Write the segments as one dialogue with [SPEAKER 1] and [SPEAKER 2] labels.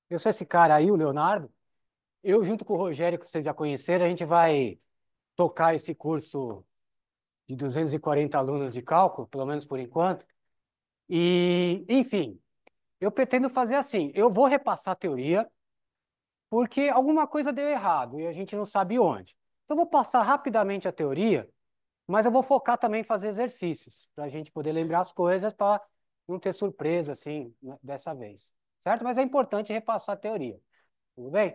[SPEAKER 1] Eu sou esse cara aí, o Leonardo. Eu, junto com o Rogério, que vocês já conheceram, a gente vai tocar esse curso de 240 alunos de cálculo, pelo menos por enquanto. E, enfim, eu pretendo fazer assim: eu vou repassar a teoria, porque alguma coisa deu errado e a gente não sabe onde. Então, eu vou passar rapidamente a teoria, mas eu vou focar também em fazer exercícios, para a gente poder lembrar as coisas, para não ter surpresa assim, né, dessa vez. Certo? Mas é importante repassar a teoria. Tudo bem?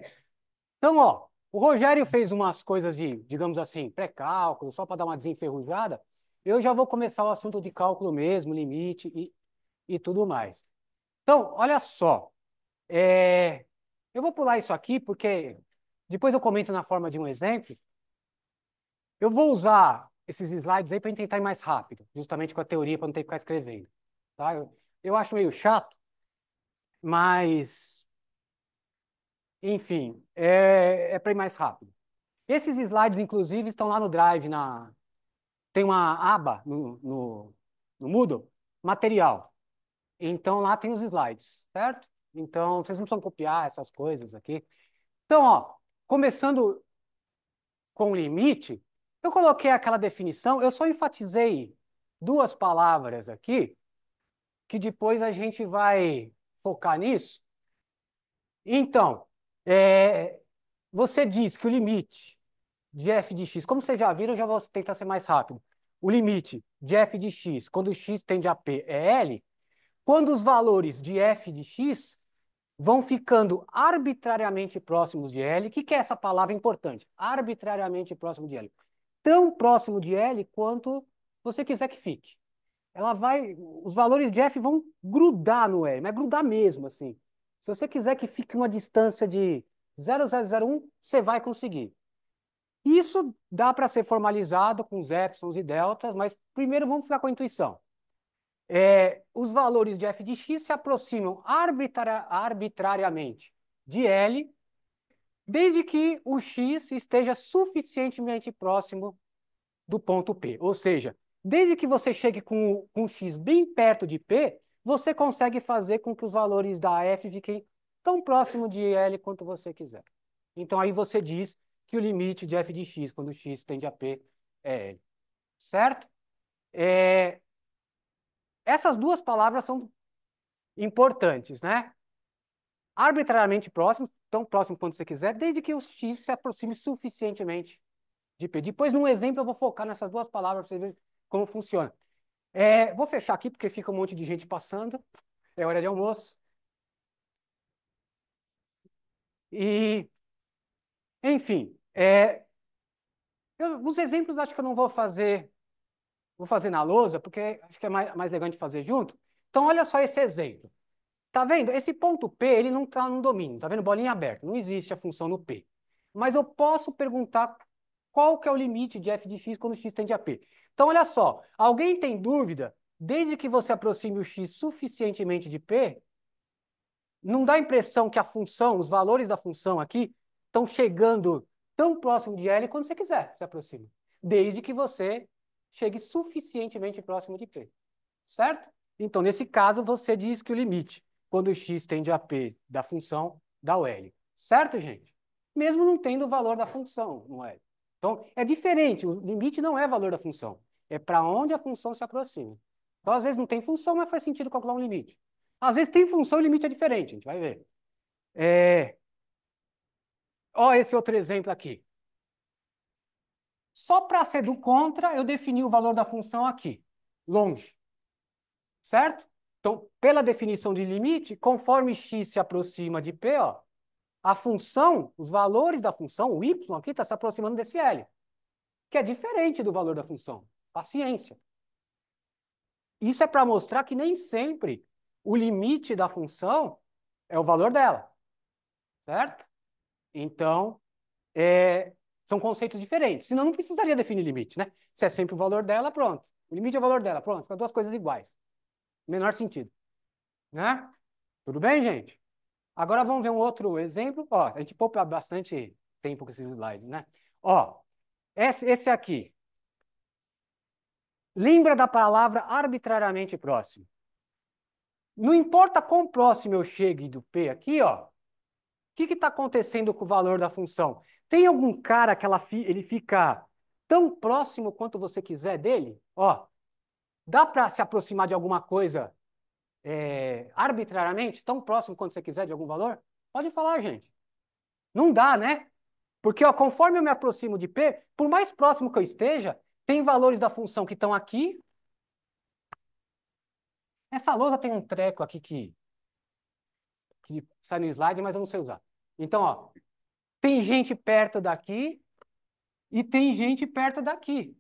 [SPEAKER 1] Então, ó, o Rogério fez umas coisas de, digamos assim, pré-cálculo, só para dar uma desenferrujada. Eu já vou começar o assunto de cálculo mesmo, limite e tudo mais. Então, olha só, eu vou pular isso aqui porque depois eu comento na forma de um exemplo. Eu vou usar esses slides aí para tentar ir mais rápido, justamente com a teoria, para não ter que ficar escrevendo. Tá? Eu acho meio chato, mas, enfim, é para ir mais rápido. Esses slides, inclusive, estão lá no Drive, tem uma aba no Moodle, material. Então, lá tem os slides, certo? Então, vocês não precisam copiar essas coisas aqui. Então, ó, começando com o limite, eu coloquei aquela definição, eu só enfatizei duas palavras aqui, que depois a gente vai focar nisso. Então, é, você diz que o limite de f de x, como vocês já viram, eu já vou tentar ser mais rápido. O limite de f de x, quando x tende a p, é L. Quando os valores de f de x vão ficando arbitrariamente próximos de L, o que é essa palavra importante? Arbitrariamente próximo de L. Tão próximo de L quanto você quiser que fique. Os valores de f vão grudar no L, mas grudar mesmo, assim. Se você quiser que fique uma distância de 0,001, você vai conseguir. Isso dá para ser formalizado com os épsilons e deltas, mas primeiro vamos ficar com a intuição. Os valores de f de x se aproximam arbitrariamente de L, desde que o x esteja suficientemente próximo do ponto P. Ou seja, desde que você chegue com x bem perto de P, você consegue fazer com que os valores da f fiquem tão próximo de L quanto você quiser. Então, aí você diz que o limite de f de x, quando x tende a P, é L. Certo? É, essas duas palavras são importantes, né? Arbitrariamente próximo, tão próximo quanto você quiser, desde que o x se aproxime suficientemente de P. Depois, num exemplo, eu vou focar nessas duas palavras para você ver como funciona. Vou fechar aqui, porque fica um monte de gente passando. É hora de almoço. E, enfim, os exemplos acho que eu não vou fazer na lousa, porque acho que é mais legal de fazer junto. Então, olha só esse exemplo. Tá vendo? Esse ponto P, ele não está no domínio. Tá vendo? Bolinha aberta. Não existe a função no P. Mas eu posso perguntar qual que é o limite de f de x quando x tende a P. Então, olha só. Alguém tem dúvida? Desde que você aproxime o x suficientemente de P, não dá a impressão que a função, os valores da função aqui, estão chegando tão próximo de L quando você quiser se aproxima. Desde que você chegue suficientemente próximo de P. Certo? Então, nesse caso, você diz que o limite, quando o x tende a P da função, dá o L. Certo, gente? Mesmo não tendo o valor da função no L. Então, é diferente. O limite não é valor da função. É para onde a função se aproxima. Então, às vezes não tem função, mas faz sentido calcular um limite. Às vezes tem função e o limite é diferente. A gente vai ver. Ó, esse outro exemplo aqui. Só para ser do contra, eu defini o valor da função aqui, longe. Certo? Então, pela definição de limite, conforme x se aproxima de p, ó, a função, os valores da função, o y aqui está se aproximando desse L, que é diferente do valor da função. Paciência. Isso é para mostrar que nem sempre o limite da função é o valor dela, certo? Então, são conceitos diferentes. Senão, não precisaria definir limite, né? Se é sempre o valor dela, pronto. O limite é o valor dela, pronto. Fica duas coisas iguais. Menor sentido, né? Tudo bem, gente? Agora vamos ver um outro exemplo. Ó, a gente poupa bastante tempo com esses slides, né? Ó, esse aqui. Lembra da palavra arbitrariamente próximo. Não importa quão próximo eu chegue do P aqui, ó, que está acontecendo com o valor da função? Tem algum cara que ele fica tão próximo quanto você quiser dele? Ó, dá para se aproximar de alguma coisa arbitrariamente, tão próximo quanto você quiser de algum valor? Pode falar, gente. Não dá, né? Porque ó, conforme eu me aproximo de P, por mais próximo que eu esteja, tem valores da função que estão aqui. Essa lousa tem um treco aqui que sai no slide, mas eu não sei usar. Então, ó, tem gente perto daqui e tem gente perto daqui.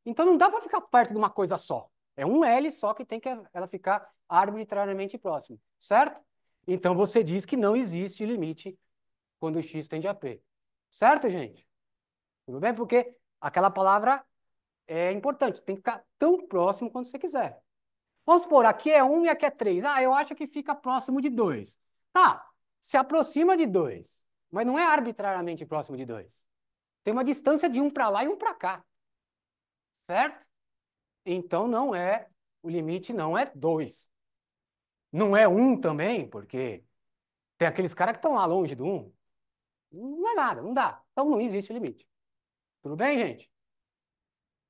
[SPEAKER 1] Então não dá para ficar perto de uma coisa só. É um L só que tem que ela ficar arbitrariamente próximo, certo? Então você diz que não existe limite quando x tende a P. Certo, gente? Tudo bem? Porque aquela palavra é importante, tem que ficar tão próximo quanto você quiser. Vamos supor, aqui é 1 e aqui é 3. Ah, eu acho que fica próximo de 2. Tá, se aproxima de 2, mas não é arbitrariamente próximo de 2. Tem uma distância de um para lá e um para cá, certo? Então não é, o limite não é 2. Não é 1 também, porque tem aqueles caras que estão lá longe do 1. Não é nada, não dá. Então não existe limite. Tudo bem, gente?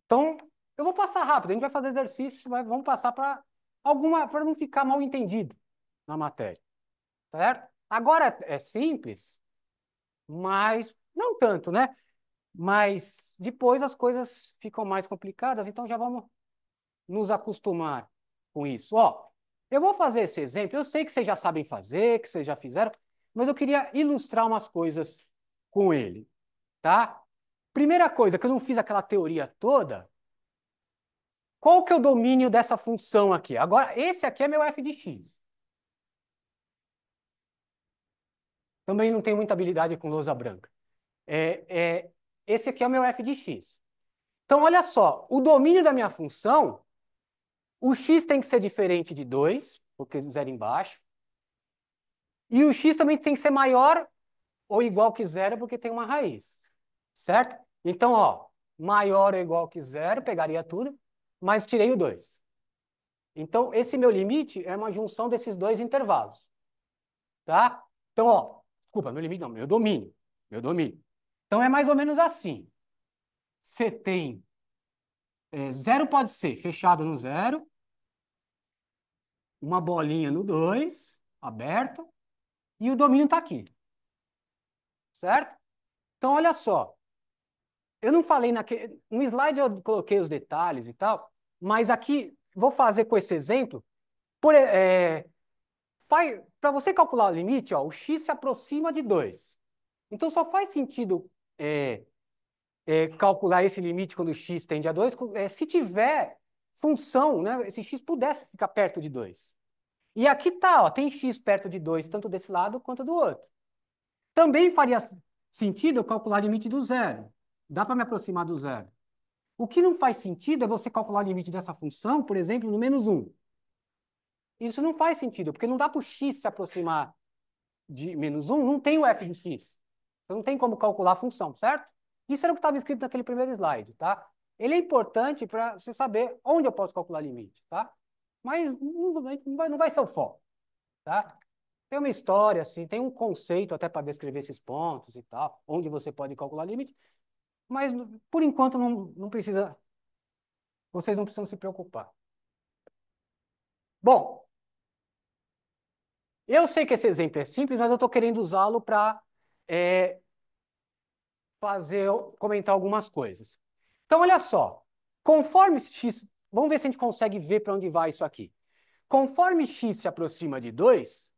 [SPEAKER 1] Então, eu vou passar rápido, a gente vai fazer exercício, mas vamos passar para não ficar mal entendido na matéria, certo? Agora é simples, mas não tanto, né? Mas depois as coisas ficam mais complicadas, então já vamos nos acostumar com isso. Ó, eu vou fazer esse exemplo, eu sei que vocês já sabem fazer, que vocês já fizeram, mas eu queria ilustrar umas coisas com ele, tá? Primeira coisa, que eu não fiz aquela teoria toda, qual que é o domínio dessa função aqui? Agora, esse aqui é meu f de x. Também não tenho muita habilidade com lousa branca. Esse aqui é o meu f de x. Então, olha só, o domínio da minha função, o x tem que ser diferente de 2, porque zero embaixo, e o x também tem que ser maior ou igual que zero, porque tem uma raiz, certo? Então, ó, maior ou igual que zero, pegaria tudo, mas tirei o 2. Então, esse meu limite é uma junção desses dois intervalos, tá? Então, ó, desculpa, meu limite não, meu domínio, meu domínio. Então, é mais ou menos assim. Você tem, zero pode ser fechado no zero, uma bolinha no 2, aberta, e o domínio está aqui, certo? Então, olha só, eu não falei naquele. No slide eu coloquei os detalhes e tal, mas aqui vou fazer com esse exemplo. Para você calcular o limite, ó, o x se aproxima de 2. Então só faz sentido calcular esse limite quando o x tende a 2 se tiver função, né, esse x pudesse ficar perto de 2. E aqui tá, ó, tem x perto de 2, tanto desse lado quanto do outro. Também faria sentido eu calcular o limite do zero. Dá para me aproximar do zero. O que não faz sentido é você calcular o limite dessa função, por exemplo, no menos 1. Isso não faz sentido, porque não dá para o x se aproximar de menos 1, não tem o f de x. Então não tem como calcular a função, certo? Isso era o que estava escrito naquele primeiro slide, tá? Ele é importante para você saber onde eu posso calcular limite, tá? Mas não vai ser o foco, tá? Tem uma história, assim, tem um conceito até para descrever esses pontos e tal, onde você pode calcular limite, mas por enquanto não precisa, vocês não precisam se preocupar. Bom, eu sei que esse exemplo é simples, mas eu estou querendo usá-lo para comentar algumas coisas. Então, olha só, conforme x, vamos ver se a gente consegue ver para onde vai isso aqui. Conforme x se aproxima de 2,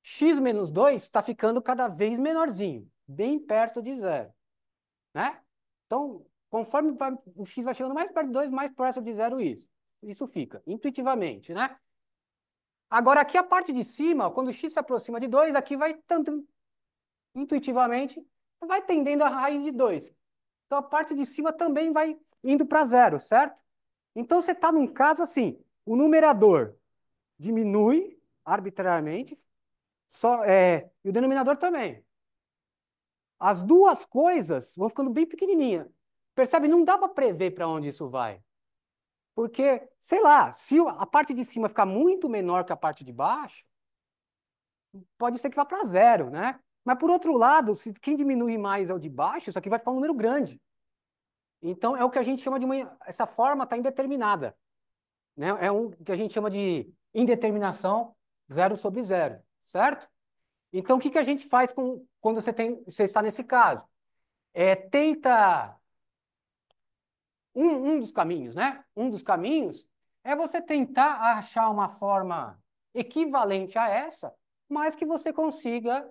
[SPEAKER 1] x menos 2 está ficando cada vez menorzinho, bem perto de zero, né? Então, conforme o x vai chegando mais perto de 2, mais próximo de zero isso fica, intuitivamente, né? Agora, aqui a parte de cima, quando o x se aproxima de 2, aqui vai tanto intuitivamente, vai tendendo a raiz de 2. Então, a parte de cima também vai indo para zero, certo? Então, você está num caso assim, o numerador diminui arbitrariamente, e o denominador também. As duas coisas vão ficando bem pequenininhas. Percebe? Não dá para prever para onde isso vai. Porque, sei lá, se a parte de cima ficar muito menor que a parte de baixo, pode ser que vá para zero, né? Mas, por outro lado, se quem diminui mais é o de baixo, isso aqui vai ficar um número grande. Então, é o que a gente chama de uma... Essa forma está indeterminada, né? É um que a gente chama de indeterminação zero sobre zero, certo? Então, o que que a gente faz quando você está nesse caso? Tenta um dos caminhos, né? Um dos caminhos é você tentar achar uma forma equivalente a essa, mas que você consiga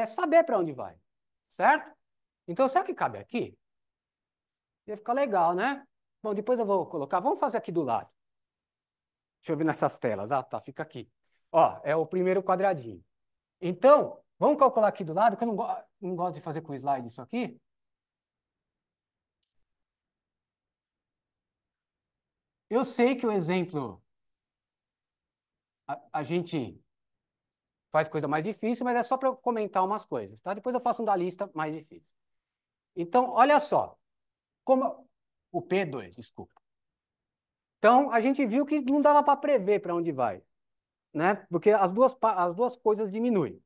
[SPEAKER 1] saber para onde vai, certo? Então, será que cabe aqui? Ia ficar legal, né? Bom, depois eu vou colocar. Vamos fazer aqui do lado. Deixa eu ver nessas telas. Ah, tá, fica aqui. Ó, é o primeiro quadradinho. Então, vamos calcular aqui do lado, que eu não gosto de fazer com slide isso aqui. Eu sei que o exemplo, a gente faz coisa mais difícil, mas é só para comentar umas coisas, tá? Depois eu faço um da lista mais difícil. Então, olha só, como o P2, desculpa. Então, a gente viu que não dava para prever para onde vai, né? Porque as duas coisas diminuem.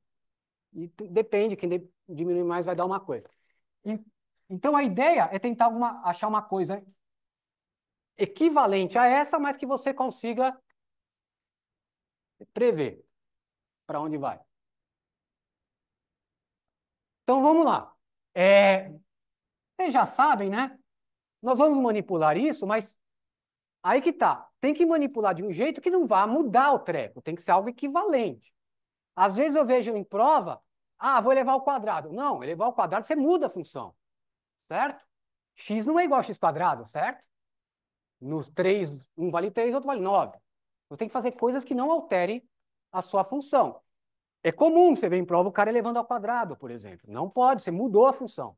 [SPEAKER 1] E depende, quem diminui mais vai dar uma coisa. E, então, a ideia é tentar achar uma coisa equivalente a essa, mas que você consiga prever para onde vai. Então, vamos lá. Vocês já sabem, né? Nós vamos manipular isso, mas aí que tá. Tem que manipular de um jeito que não vá mudar o treco. Tem que ser algo equivalente. Às vezes eu vejo em prova, vou elevar ao quadrado. Não, elevar ao quadrado você muda a função, certo? X não é igual a x quadrado, certo? Nos três, um vale 3, outro vale 9. Você tem que fazer coisas que não alterem a sua função. É comum você ver em prova o cara elevando ao quadrado, por exemplo. Não pode, você mudou a função,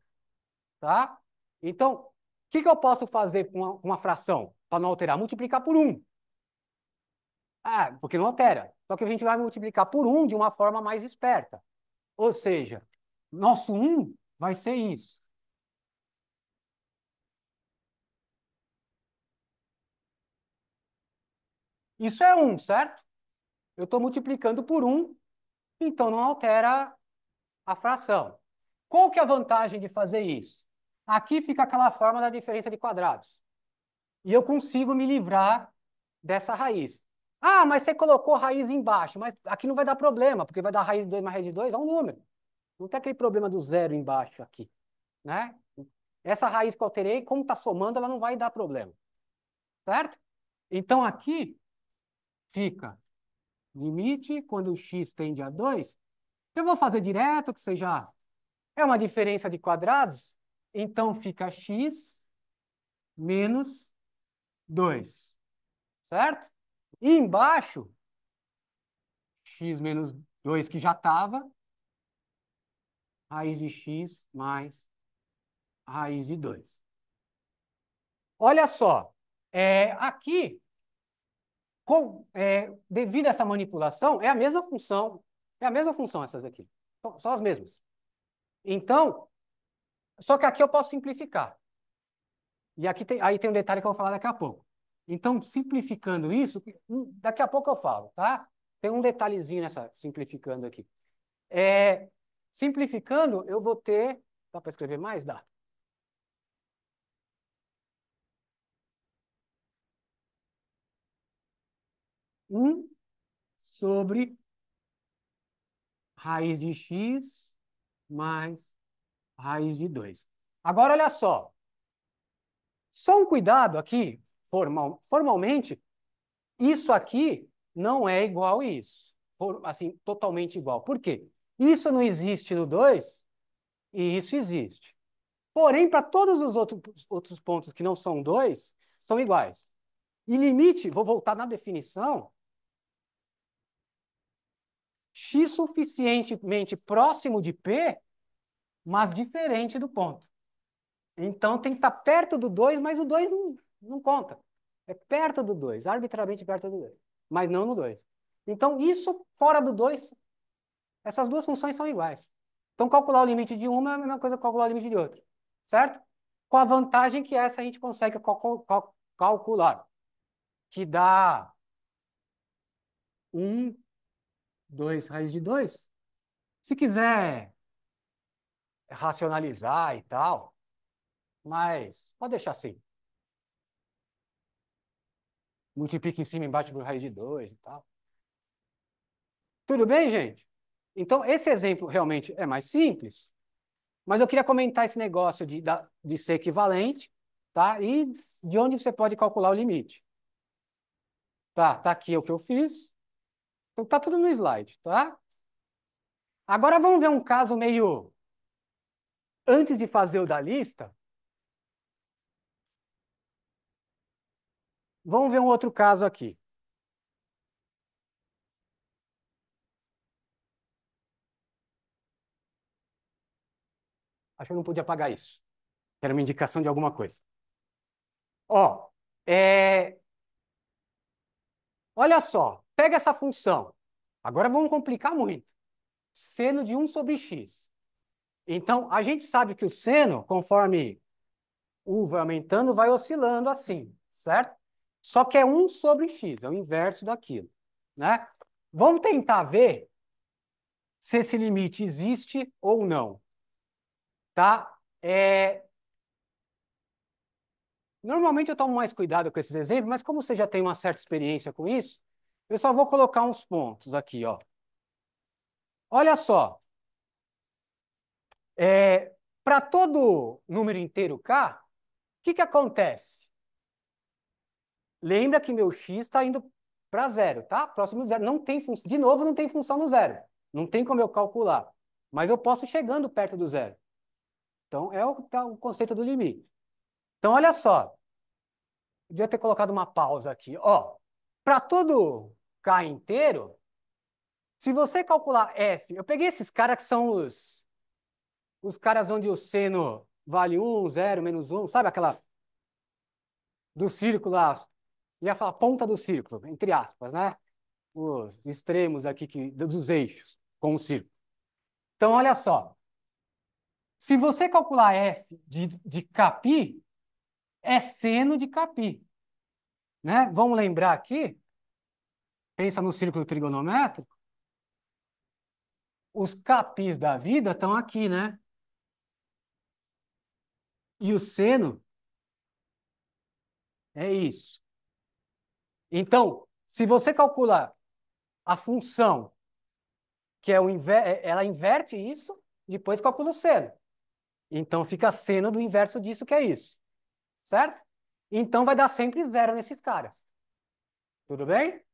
[SPEAKER 1] tá? Então, o que eu posso fazer com uma fração para não alterar? Multiplicar por 1. Porque não altera. Só que a gente vai multiplicar por 1 de uma forma mais esperta. Ou seja, nosso 1 vai ser isso. Isso é 1, certo? Eu estou multiplicando por 1, então não altera a fração. Qual que é a vantagem de fazer isso? Aqui fica aquela forma da diferença de quadrados. E eu consigo me livrar dessa raiz. Mas você colocou raiz embaixo, mas aqui não vai dar problema, porque vai dar raiz de 2 mais raiz de 2 é um número. Não tem aquele problema do zero embaixo aqui, né? Essa raiz que eu alterei, como está somando, ela não vai dar problema, certo? Então, aqui fica limite, quando o x tende a 2, eu vou fazer direto, que seja... É uma diferença de quadrados, então fica x menos 2, certo? E embaixo, x menos 2 que já estava, raiz de x mais raiz de 2. Olha só, aqui, devido a essa manipulação, é a mesma função essas aqui. São as mesmas. Então, só que aqui eu posso simplificar. E aqui aí tem um detalhe que eu vou falar daqui a pouco. Então, simplificando isso, daqui a pouco eu falo, tá? Tem um detalhezinho nessa simplificando aqui. Simplificando, eu vou ter... Dá para escrever mais? Dá. 1 sobre raiz de x mais raiz de 2. Agora, olha só. Só um cuidado aqui, formalmente, isso aqui não é igual a isso. Assim, totalmente igual. Por quê? Isso não existe no 2 e isso existe. Porém, para todos os outros pontos que não são 2, são iguais. E limite, vou voltar na definição, x suficientemente próximo de P, mas diferente do ponto. Então tem que estar perto do 2, mas o 2 não conta. É perto do 2, arbitrariamente perto do 2, mas não no 2. Então, isso fora do 2, essas duas funções são iguais. Então, calcular o limite de uma é a mesma coisa que calcular o limite de outra, certo? Com a vantagem que essa a gente consegue calcular, que dá 1 2 raiz de 2. Se quiser racionalizar e tal, mas pode deixar assim. Multiplica em cima e embaixo por raiz de 2 e tal. Tudo bem, gente? Então, esse exemplo realmente é mais simples, mas eu queria comentar esse negócio de ser equivalente, tá? E de onde você pode calcular o limite. Tá aqui o que eu fiz. Então, tá tudo no slide, tá? Agora vamos ver um caso meio... Antes de fazer o da lista, vamos ver um outro caso aqui. Acho que eu não podia apagar isso. Era uma indicação de alguma coisa. Ó, olha só, pega essa função. Agora vamos complicar muito. Seno de 1 sobre x. Então, a gente sabe que o seno, conforme u vai aumentando, vai oscilando assim, certo? Só que é 1 sobre x, é o inverso daquilo, né? Vamos tentar ver se esse limite existe ou não, tá? Normalmente eu tomo mais cuidado com esses exemplos, mas como você já tem uma certa experiência com isso, eu só vou colocar uns pontos aqui, ó. Olha só, para todo número inteiro k, o que acontece? Lembra que meu x está indo para zero, tá? Próximo de zero. Não tem de novo, não tem função no zero. Não tem como eu calcular. Mas eu posso ir chegando perto do zero. Então, tá o conceito do limite. Então, olha só. Eu devia ter colocado uma pausa aqui. Ó, para todo k inteiro, se você calcular f, eu peguei esses caras que são os caras onde o seno vale 1, 0, menos 1, sabe aquela do círculo lá? Ia falar ponta do círculo, entre aspas, né? Os extremos aqui dos eixos com o círculo. Então, olha só. Se você calcular f de κ, é seno de κ, né? Vamos lembrar aqui, pensa no círculo trigonométrico, os κ's da vida estão aqui, né? E o seno é isso. Então, se você calcular a função, que é ela inverte isso, depois calcula o seno. Então, fica seno do inverso disso, que é isso. Certo? Então, vai dar sempre zero nesses caras. Tudo bem?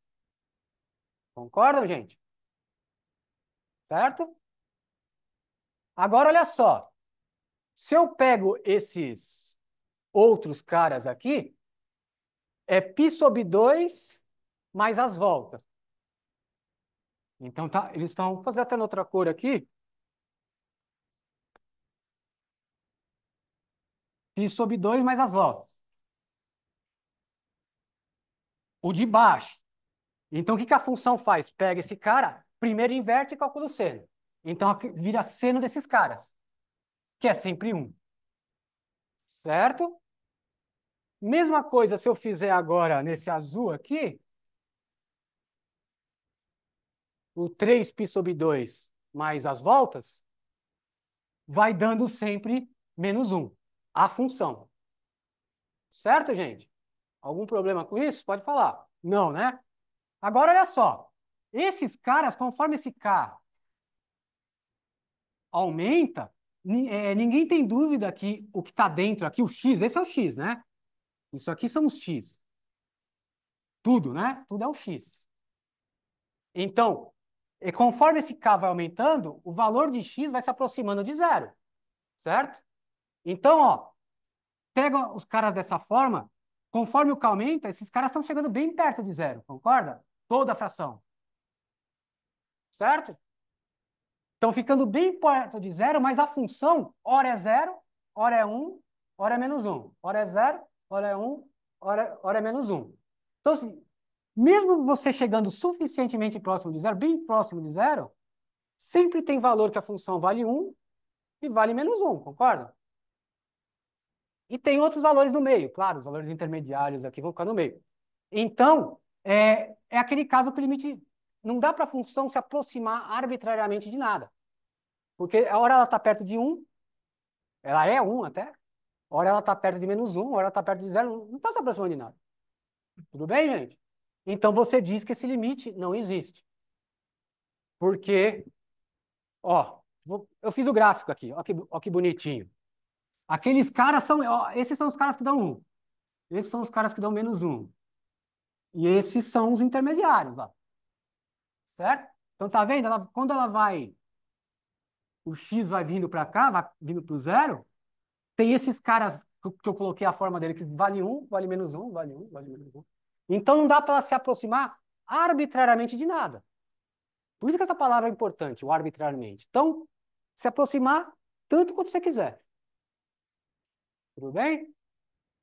[SPEAKER 1] Concordam, gente? Certo? Agora, olha só. Se eu pego esses outros caras aqui, é π sobre 2 mais as voltas. Então, tá, eles estão... Vou fazer até noutra cor aqui. Π sobre 2 mais as voltas. O de baixo. Então, o que a função faz? Pega esse cara, primeiro inverte e calcula o seno. Então, aqui vira seno desses caras, que é sempre 1. Certo? Mesma coisa se eu fizer agora nesse azul aqui, o 3π sobre 2 mais as voltas, vai dando sempre menos 1, a função. Certo, gente? Algum problema com isso? Pode falar. Não, né? Agora, olha só. Esses caras, conforme esse K aumenta, ninguém tem dúvida que o que está dentro aqui, o X, esse é o X, né? Isso aqui são os X. Tudo, né? Tudo é o X. Então, conforme esse K vai aumentando, o valor de X vai se aproximando de zero. Certo? Então, ó, pega os caras dessa forma, conforme o K aumenta, esses caras estão chegando bem perto de zero, concorda? Toda a fração. Certo? Estão ficando bem perto de zero, mas a função, ora é zero, ora é 1, ora é menos 1. Ora é zero, ora é 1, ora é menos 1. Então, assim, mesmo você chegando suficientemente próximo de zero, bem próximo de zero, sempre tem valor que a função vale 1 e vale menos 1, concorda? E tem outros valores no meio, claro, os valores intermediários aqui vão ficar no meio. Então, é aquele caso que o limite não dá para a função se aproximar arbitrariamente de nada. Porque a hora ela está perto de 1, ela é 1 até, a hora ela está perto de -1, a hora ela está perto de 0, não está se aproximando de nada. Tudo bem, gente? Então você diz que esse limite não existe. Porque, ó, eu fiz o gráfico aqui, ó que bonitinho. Aqueles caras são, ó, esses são os caras que dão 1. Esses são os caras que dão -1. E esses são os intermediários, ó. Certo? Então tá vendo? Quando ela vai, o x vai vindo para cá, vai vindo para o 0, tem esses caras que eu coloquei a forma dele, que vale 1, vale -1, vale 1, vale -1. Então não dá para se aproximar arbitrariamente de nada. Por isso que essa palavra é importante, o arbitrariamente. Então, se aproximar tanto quanto você quiser. Tudo bem?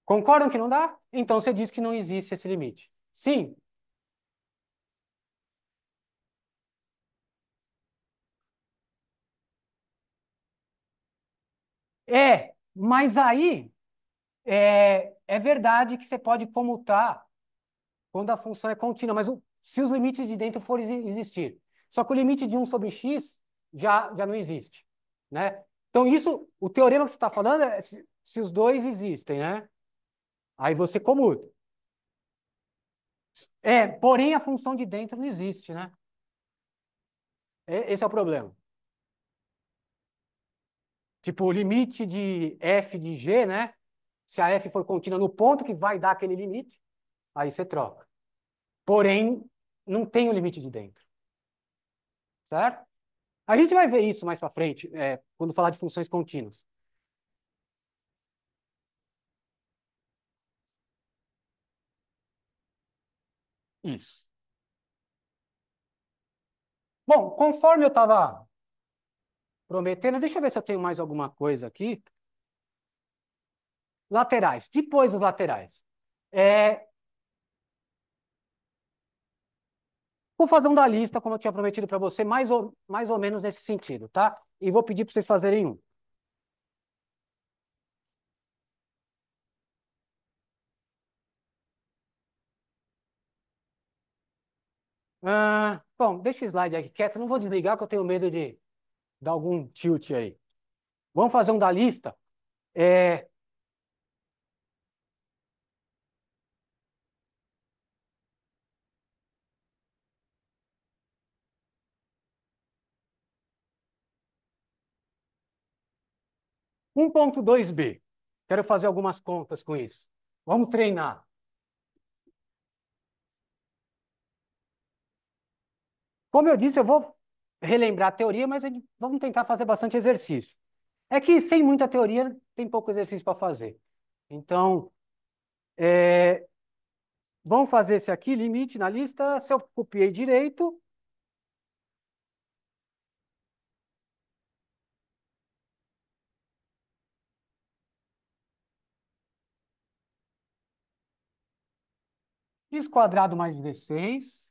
[SPEAKER 1] Concordam que não dá? Então você diz que não existe esse limite. Sim. Mas aí é verdade que você pode comutar quando a função é contínua, mas se os limites de dentro forem existir. Só que o limite de 1 sobre x já não existe, né? Então, isso, o teorema que você está falando é se os dois existem, né? Aí você comuta. Porém, a função de dentro não existe, né? Esse é o problema. Tipo, o limite de f de g, né? Se a f for contínua no ponto que vai dar aquele limite, aí você troca. Porém, não tem o limite de dentro, certo? A gente vai ver isso mais para frente, quando falar de funções contínuas. Isso. Bom, conforme eu estava prometendo, deixa eu ver se eu tenho mais alguma coisa aqui. Laterais. Depois dos laterais. É, vou fazer um da lista, como eu tinha prometido para você, mais ou menos nesse sentido, tá? E vou pedir para vocês fazerem um. Bom, deixa o slide aqui quieto. Não vou desligar, porque eu tenho medo de dar algum tilt aí. Vamos fazer um da lista. É, 1.2b. Quero fazer algumas contas com isso. Vamos treinar. Como eu disse, eu vou relembrar a teoria, mas vamos tentar fazer bastante exercício. É que sem muita teoria, tem pouco exercício para fazer. Então, vamos fazer esse aqui, limite na lista. Se eu copiei direito, x quadrado mais 16,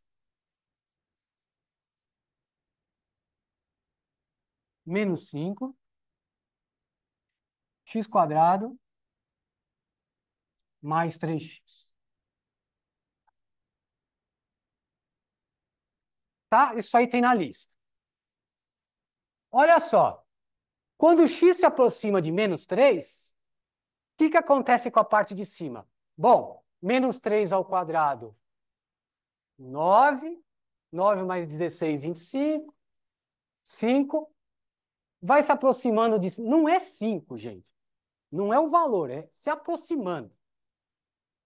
[SPEAKER 1] menos 5, x quadrado mais 3x. Tá? Isso aí tem na lista. Olha só, quando x se aproxima de -3, o que acontece com a parte de cima? Bom, -3 ao quadrado, 9. 9 mais 16, 25. 5. Vai se aproximando de... Não é 5, gente. Não é o valor, é se aproximando.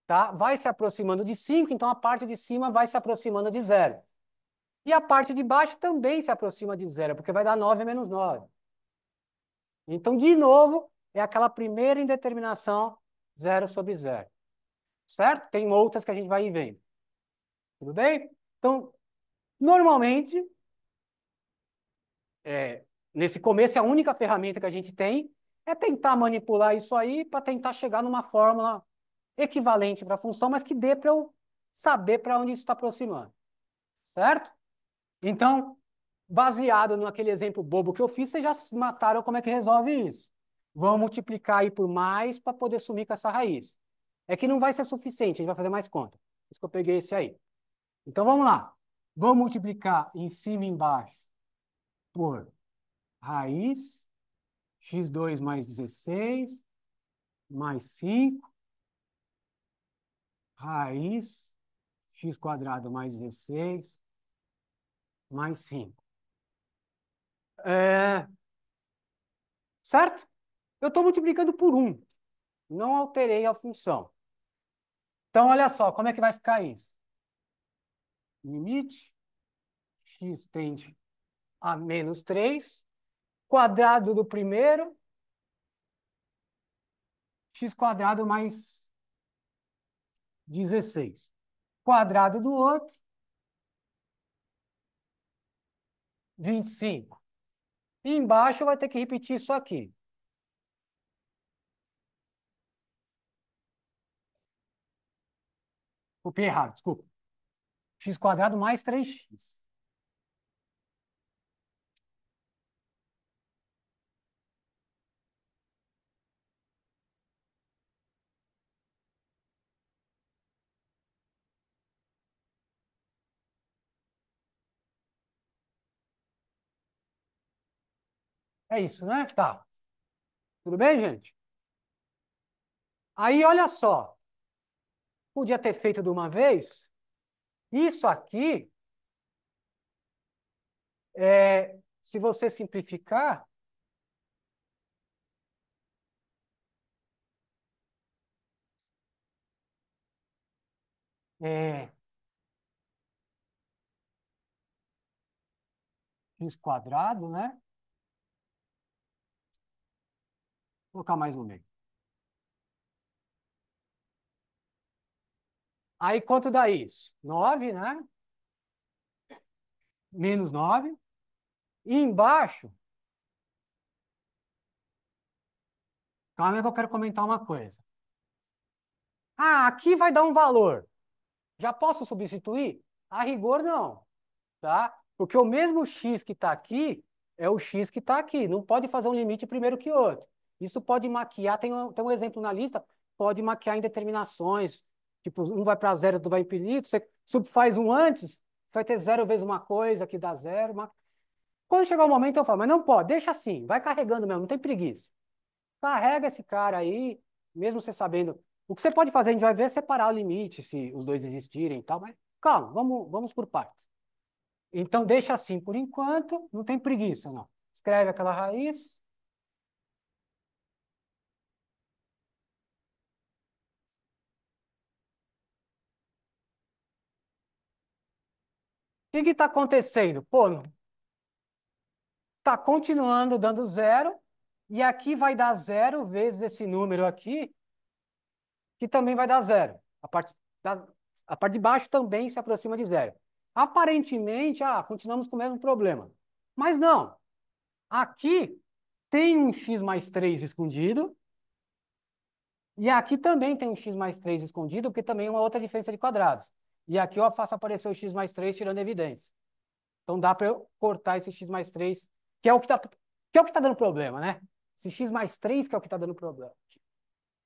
[SPEAKER 1] Tá? Vai se aproximando de 5, então a parte de cima vai se aproximando de 0. E a parte de baixo também se aproxima de 0, porque vai dar 9 menos 9. Então, de novo, é aquela primeira indeterminação 0 sobre 0. Certo? Tem outras que a gente vai ir vendo. Tudo bem? Então, normalmente, nesse começo, a única ferramenta que a gente tem é tentar manipular isso aí para tentar chegar numa fórmula equivalente para a função, mas que dê para eu saber para onde isso está aproximando. Certo? Então, baseado naquele exemplo bobo que eu fiz, vocês já mataram como é que resolve isso. Vamos multiplicar aí por mais para poder sumir com essa raiz. É que não vai ser suficiente, a gente vai fazer mais conta. Por isso que eu peguei esse aí. Então, vamos lá. Vou multiplicar em cima e embaixo por raiz, x2 mais 16, mais 5, raiz, x quadrado mais 16, mais 5. Certo? Eu estou multiplicando por 1. Não alterei a função. Então, olha só, como é que vai ficar isso? Limite, x tende a menos 3, quadrado do primeiro, x quadrado mais 16. Quadrado do outro, 25. E embaixo vai ter que repetir isso aqui. Copiei errado, desculpa. X quadrado mais 3x. É isso, né? Tá. Tudo bem, gente? Aí, olha só. Podia ter feito de uma vez. Isso aqui, se você simplificar, é x quadrado, né? Vou colocar mais no meio. Aí, quanto dá isso? 9, né? Menos 9. E embaixo, calma aí que eu quero comentar uma coisa. Ah, aqui vai dar um valor. Já posso substituir? A rigor, não. Tá? Porque o mesmo x que está aqui é o x que está aqui. Não pode fazer um limite primeiro que outro. Isso pode maquiar, tem um exemplo na lista, pode maquiar indeterminações. Tipo, um vai para zero, outro vai para infinito. Você subfaz um antes, vai ter zero vezes uma coisa que dá zero. Quando chegar o momento, eu falo, mas não pode, deixa assim, vai carregando mesmo, não tem preguiça. Carrega esse cara aí, mesmo você sabendo. O que você pode fazer, a gente vai ver, é separar o limite, se os dois existirem e tal, mas calma, vamos por partes. Então, deixa assim por enquanto, não tem preguiça, não. Escreve aquela raiz. O que está acontecendo? Pô, está continuando dando zero, e aqui vai dar zero vezes esse número aqui, que também vai dar zero. A parte de baixo também se aproxima de zero. Aparentemente, continuamos com o mesmo problema. Mas não. Aqui tem um x mais 3 escondido, e aqui também tem um x mais 3 escondido, porque também é uma outra diferença de quadrados. E aqui eu faço aparecer o x mais 3 tirando evidência. Então dá para eu cortar esse x mais 3, que é o que está dando problema, né? Esse x mais 3 que é o que está dando problema.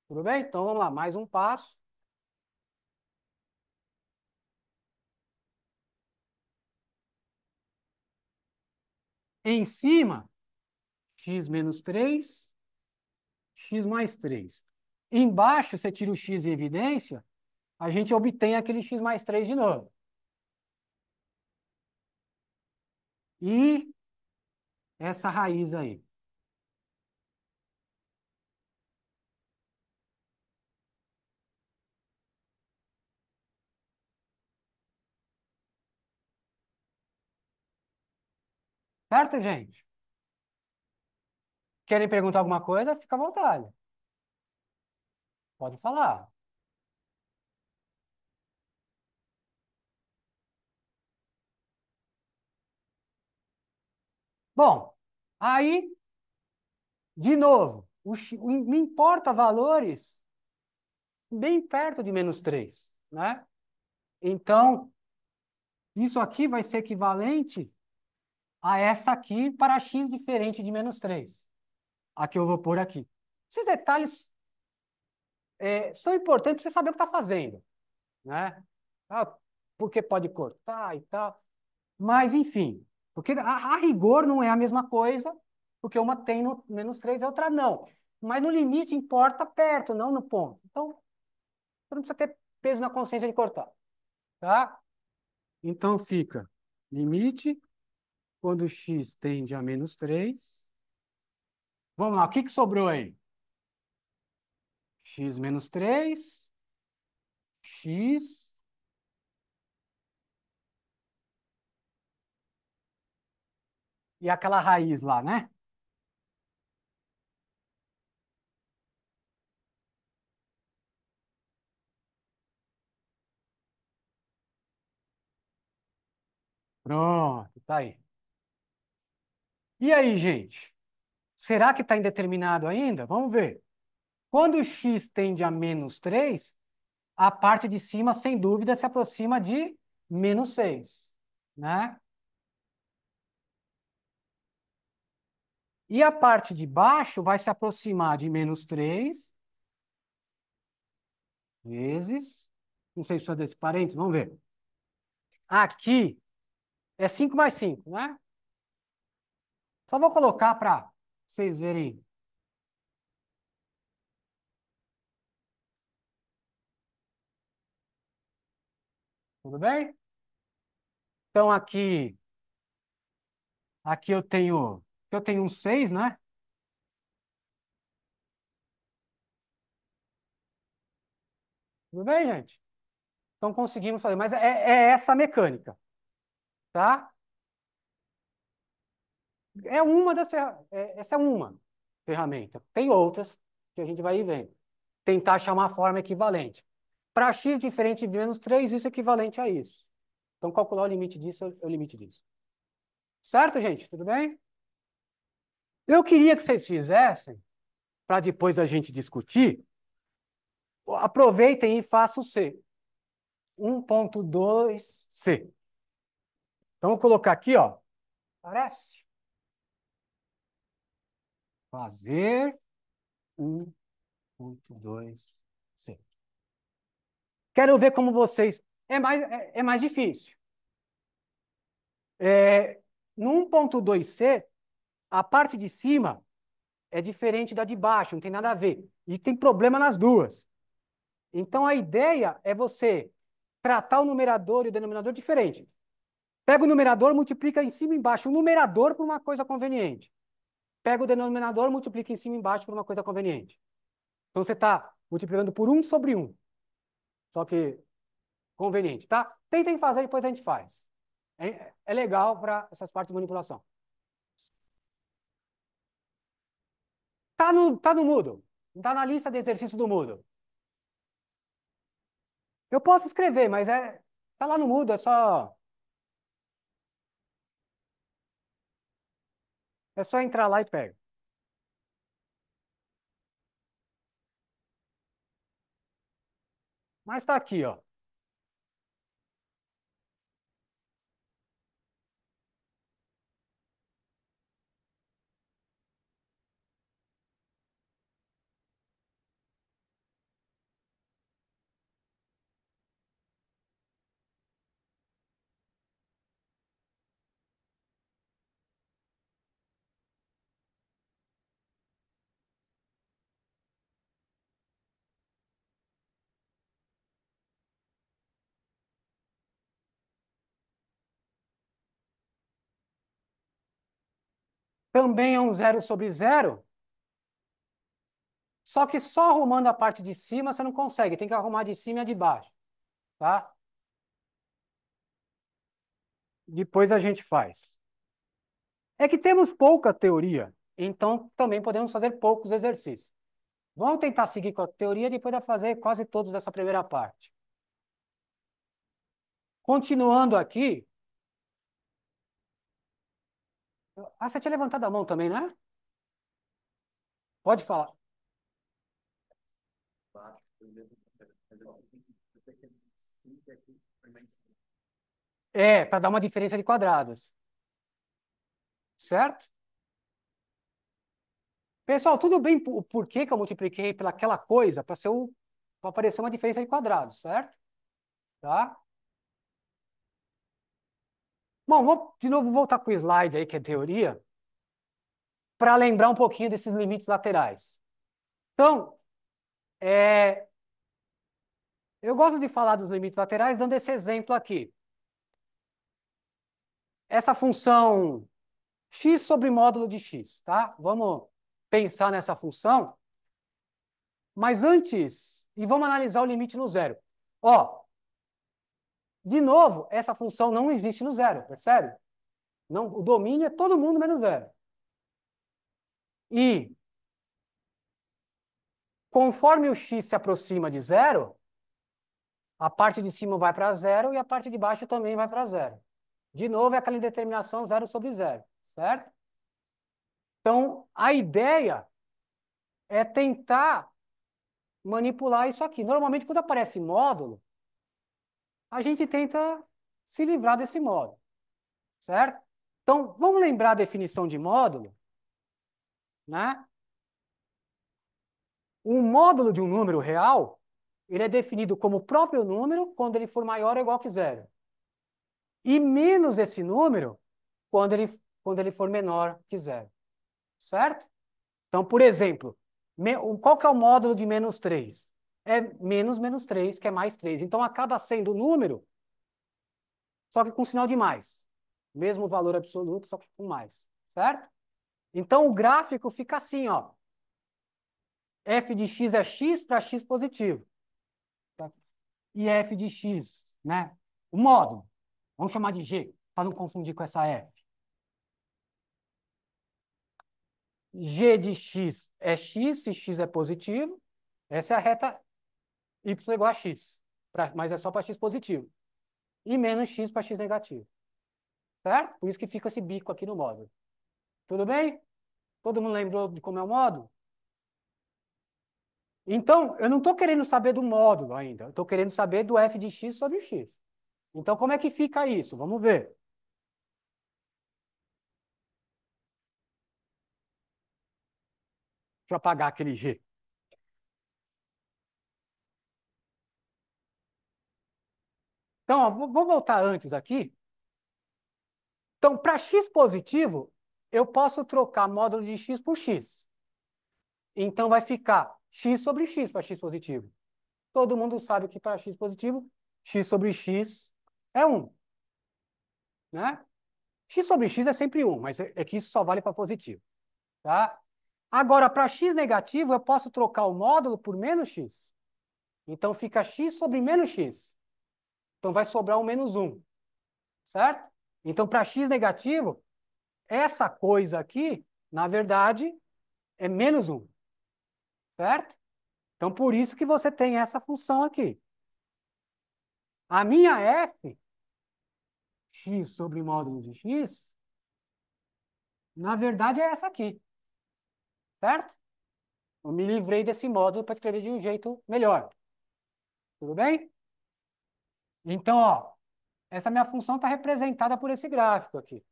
[SPEAKER 1] Tudo bem? Então vamos lá, mais um passo. Em cima, x menos 3, x mais 3. Embaixo, você tira o x em evidência, a gente obtém aquele x mais 3 de novo. E essa raiz aí. Certo, gente? Querem perguntar alguma coisa? Fica à vontade. Pode falar. Bom, aí, de novo, me importa valores bem perto de menos 3, né? Então, isso aqui vai ser equivalente a essa aqui para x diferente de menos 3. A que eu vou pôr aqui. Esses detalhes são importantes para você saber o que está fazendo, né? Ah, porque pode cortar e tal. Mas, enfim, porque a rigor não é a mesma coisa, porque uma tem no -3 e a outra não. Mas no limite importa perto, não no ponto. Então, você não precisa ter peso na consciência de cortar, tá? Então fica limite quando x tende a -3. Vamos lá, o que que sobrou aí? X menos 3, x e aquela raiz lá, né? Pronto, tá aí. E aí, gente? Será que está indeterminado ainda? Vamos ver. Quando x tende a -3, a parte de cima, sem dúvida, se aproxima de -6, né? E a parte de baixo vai se aproximar de -3 vezes... Não sei se precisa desse parênteses, vamos ver. Aqui é 5 mais 5, né? Só vou colocar para vocês verem. Tudo bem? Então, aqui eu tenho um 6, né? Tudo bem, gente? Então, conseguimos fazer. Mas é essa a mecânica, tá? É uma das essa é uma ferramenta. Tem outras que a gente vai ir vendo. Tentar achar uma forma equivalente. Para x diferente de -3, isso é equivalente a isso. Então, calcular o limite disso é o limite disso. Certo, gente? Tudo bem? Eu queria que vocês fizessem, para depois a gente discutir, aproveitem e façam o C. 1.2C. Então, vou colocar aqui, ó. Parece? Fazer 1.2C. Quero ver como vocês. É mais difícil. No 1.2C, a parte de cima é diferente da de baixo, não tem nada a ver. E tem problema nas duas. Então, a ideia é você tratar o numerador e o denominador diferente. Pega o numerador, multiplica em cima e embaixo o numerador por uma coisa conveniente. Pega o denominador, multiplica em cima e embaixo por uma coisa conveniente. Então, você está multiplicando por 1 sobre 1. Só que conveniente, tá? Tentem fazer, depois a gente faz. É legal para essas partes de manipulação. Tá no Moodle. Tá na lista de exercícios do Moodle. Eu posso escrever, mas tá lá no Moodle, é só entrar lá e pega. Mas tá aqui, ó. Também é um zero sobre zero, só que só arrumando a parte de cima você não consegue. Tem que arrumar de cima e a de baixo, tá? Depois a gente faz. É que temos pouca teoria, então também podemos fazer poucos exercícios. Vamos tentar seguir com a teoria, depois de fazer quase todos dessa primeira parte. Continuando aqui. Ah, você tinha levantado a mão também, né? Pode falar. Para dar uma diferença de quadrados. Certo? Pessoal, tudo bem o porquê que eu multipliquei pelaquela coisa para aparecer uma diferença de quadrados, certo? Tá? Bom, vou de novo voltar com o slide aí, que é teoria, para lembrar um pouquinho desses limites laterais. Então, eu gosto de falar dos limites laterais dando esse exemplo aqui. Essa função x sobre módulo de x, tá? Vamos pensar nessa função. Mas antes, e vamos analisar o limite no zero. Ó, de novo, essa função não existe no zero, percebe? Não, o domínio é todo mundo menos zero. E conforme o x se aproxima de zero, a parte de cima vai para zero e a parte de baixo também vai para zero. De novo, é aquela indeterminação zero sobre zero, certo? Então, a ideia é tentar manipular isso aqui. Normalmente, quando aparece módulo, a gente tenta se livrar desse módulo, certo? Então, vamos lembrar a definição de módulo, né? Um módulo de um número real, ele é definido como o próprio número quando ele for maior ou igual que zero. E menos esse número quando ele for menor que zero. Certo? Então, por exemplo, qual que é o módulo de menos 3? É menos 3, que é mais 3. Então, acaba sendo o número, só que com sinal de mais. Mesmo valor absoluto, só que com mais. Certo? Então, o gráfico fica assim, ó. F de x é x para x positivo. Tá? E f de x, né? O módulo. Vamos chamar de g, para não confundir com essa f. G de x é x, se x é positivo. Essa é a reta y igual a x. Mas é só para x positivo. E menos x para x negativo. Certo? Por isso que fica esse bico aqui no módulo. Tudo bem? Todo mundo lembrou de como é o módulo? Então, eu não estou querendo saber do módulo ainda. Eu estou querendo saber do f de x sobre x. Então, como é que fica isso? Vamos ver. Deixa eu apagar aquele g. Então, ó, vou voltar antes aqui. Então, para x positivo, eu posso trocar módulo de x por x. Então, vai ficar x sobre x para x positivo. Todo mundo sabe que para x positivo, x sobre x é 1. Né? X sobre x é sempre 1, mas é que isso só vale para positivo. Tá? Agora, para x negativo, eu posso trocar o módulo por menos x. Então, fica x sobre menos x. Então, vai sobrar um menos 1. Certo? Então, para x negativo, essa coisa aqui, na verdade, é menos 1. Certo? Então, por isso que você tem essa função aqui. A minha f, x sobre módulo de x, na verdade é essa aqui. Certo? Eu me livrei desse módulo para escrever de um jeito melhor. Tudo bem? Então, ó, essa minha função está representada por esse gráfico aqui.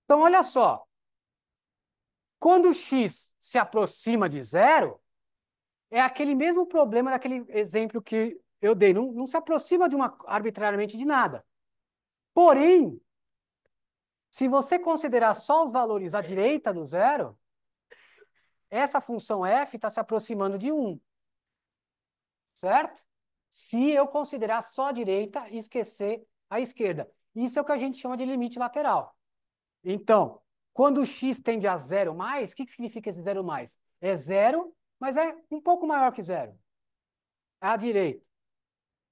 [SPEAKER 1] Então, olha só. Quando x se aproxima de zero, é aquele mesmo problema daquele exemplo que eu dei. Não se aproxima arbitrariamente de nada. Porém, se você considerar só os valores à direita do zero, essa função f está se aproximando de 1. Certo? Se eu considerar só a direita e esquecer a esquerda. Isso é o que a gente chama de limite lateral. Então, quando o x tende a zero mais, o que significa esse zero mais? É zero, mas é um pouco maior que zero. É à direita.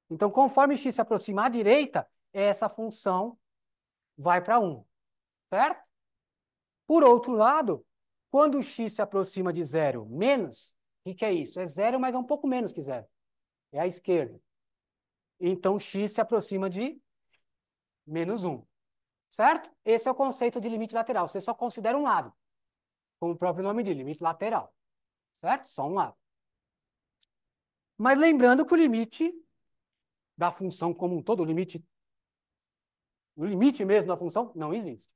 [SPEAKER 1] Então, conforme x se aproxima à direita, essa função vai para 1. Certo? Por outro lado, quando o x se aproxima de zero menos, o que é isso? É zero, mas é um pouco menos que zero. É à esquerda. Então, x se aproxima de menos 1. Certo? Esse é o conceito de limite lateral. Você só considera um lado, como o próprio nome diz, limite lateral. Certo? Só um lado. Mas lembrando que o limite da função como um todo, o limite mesmo da função, não existe.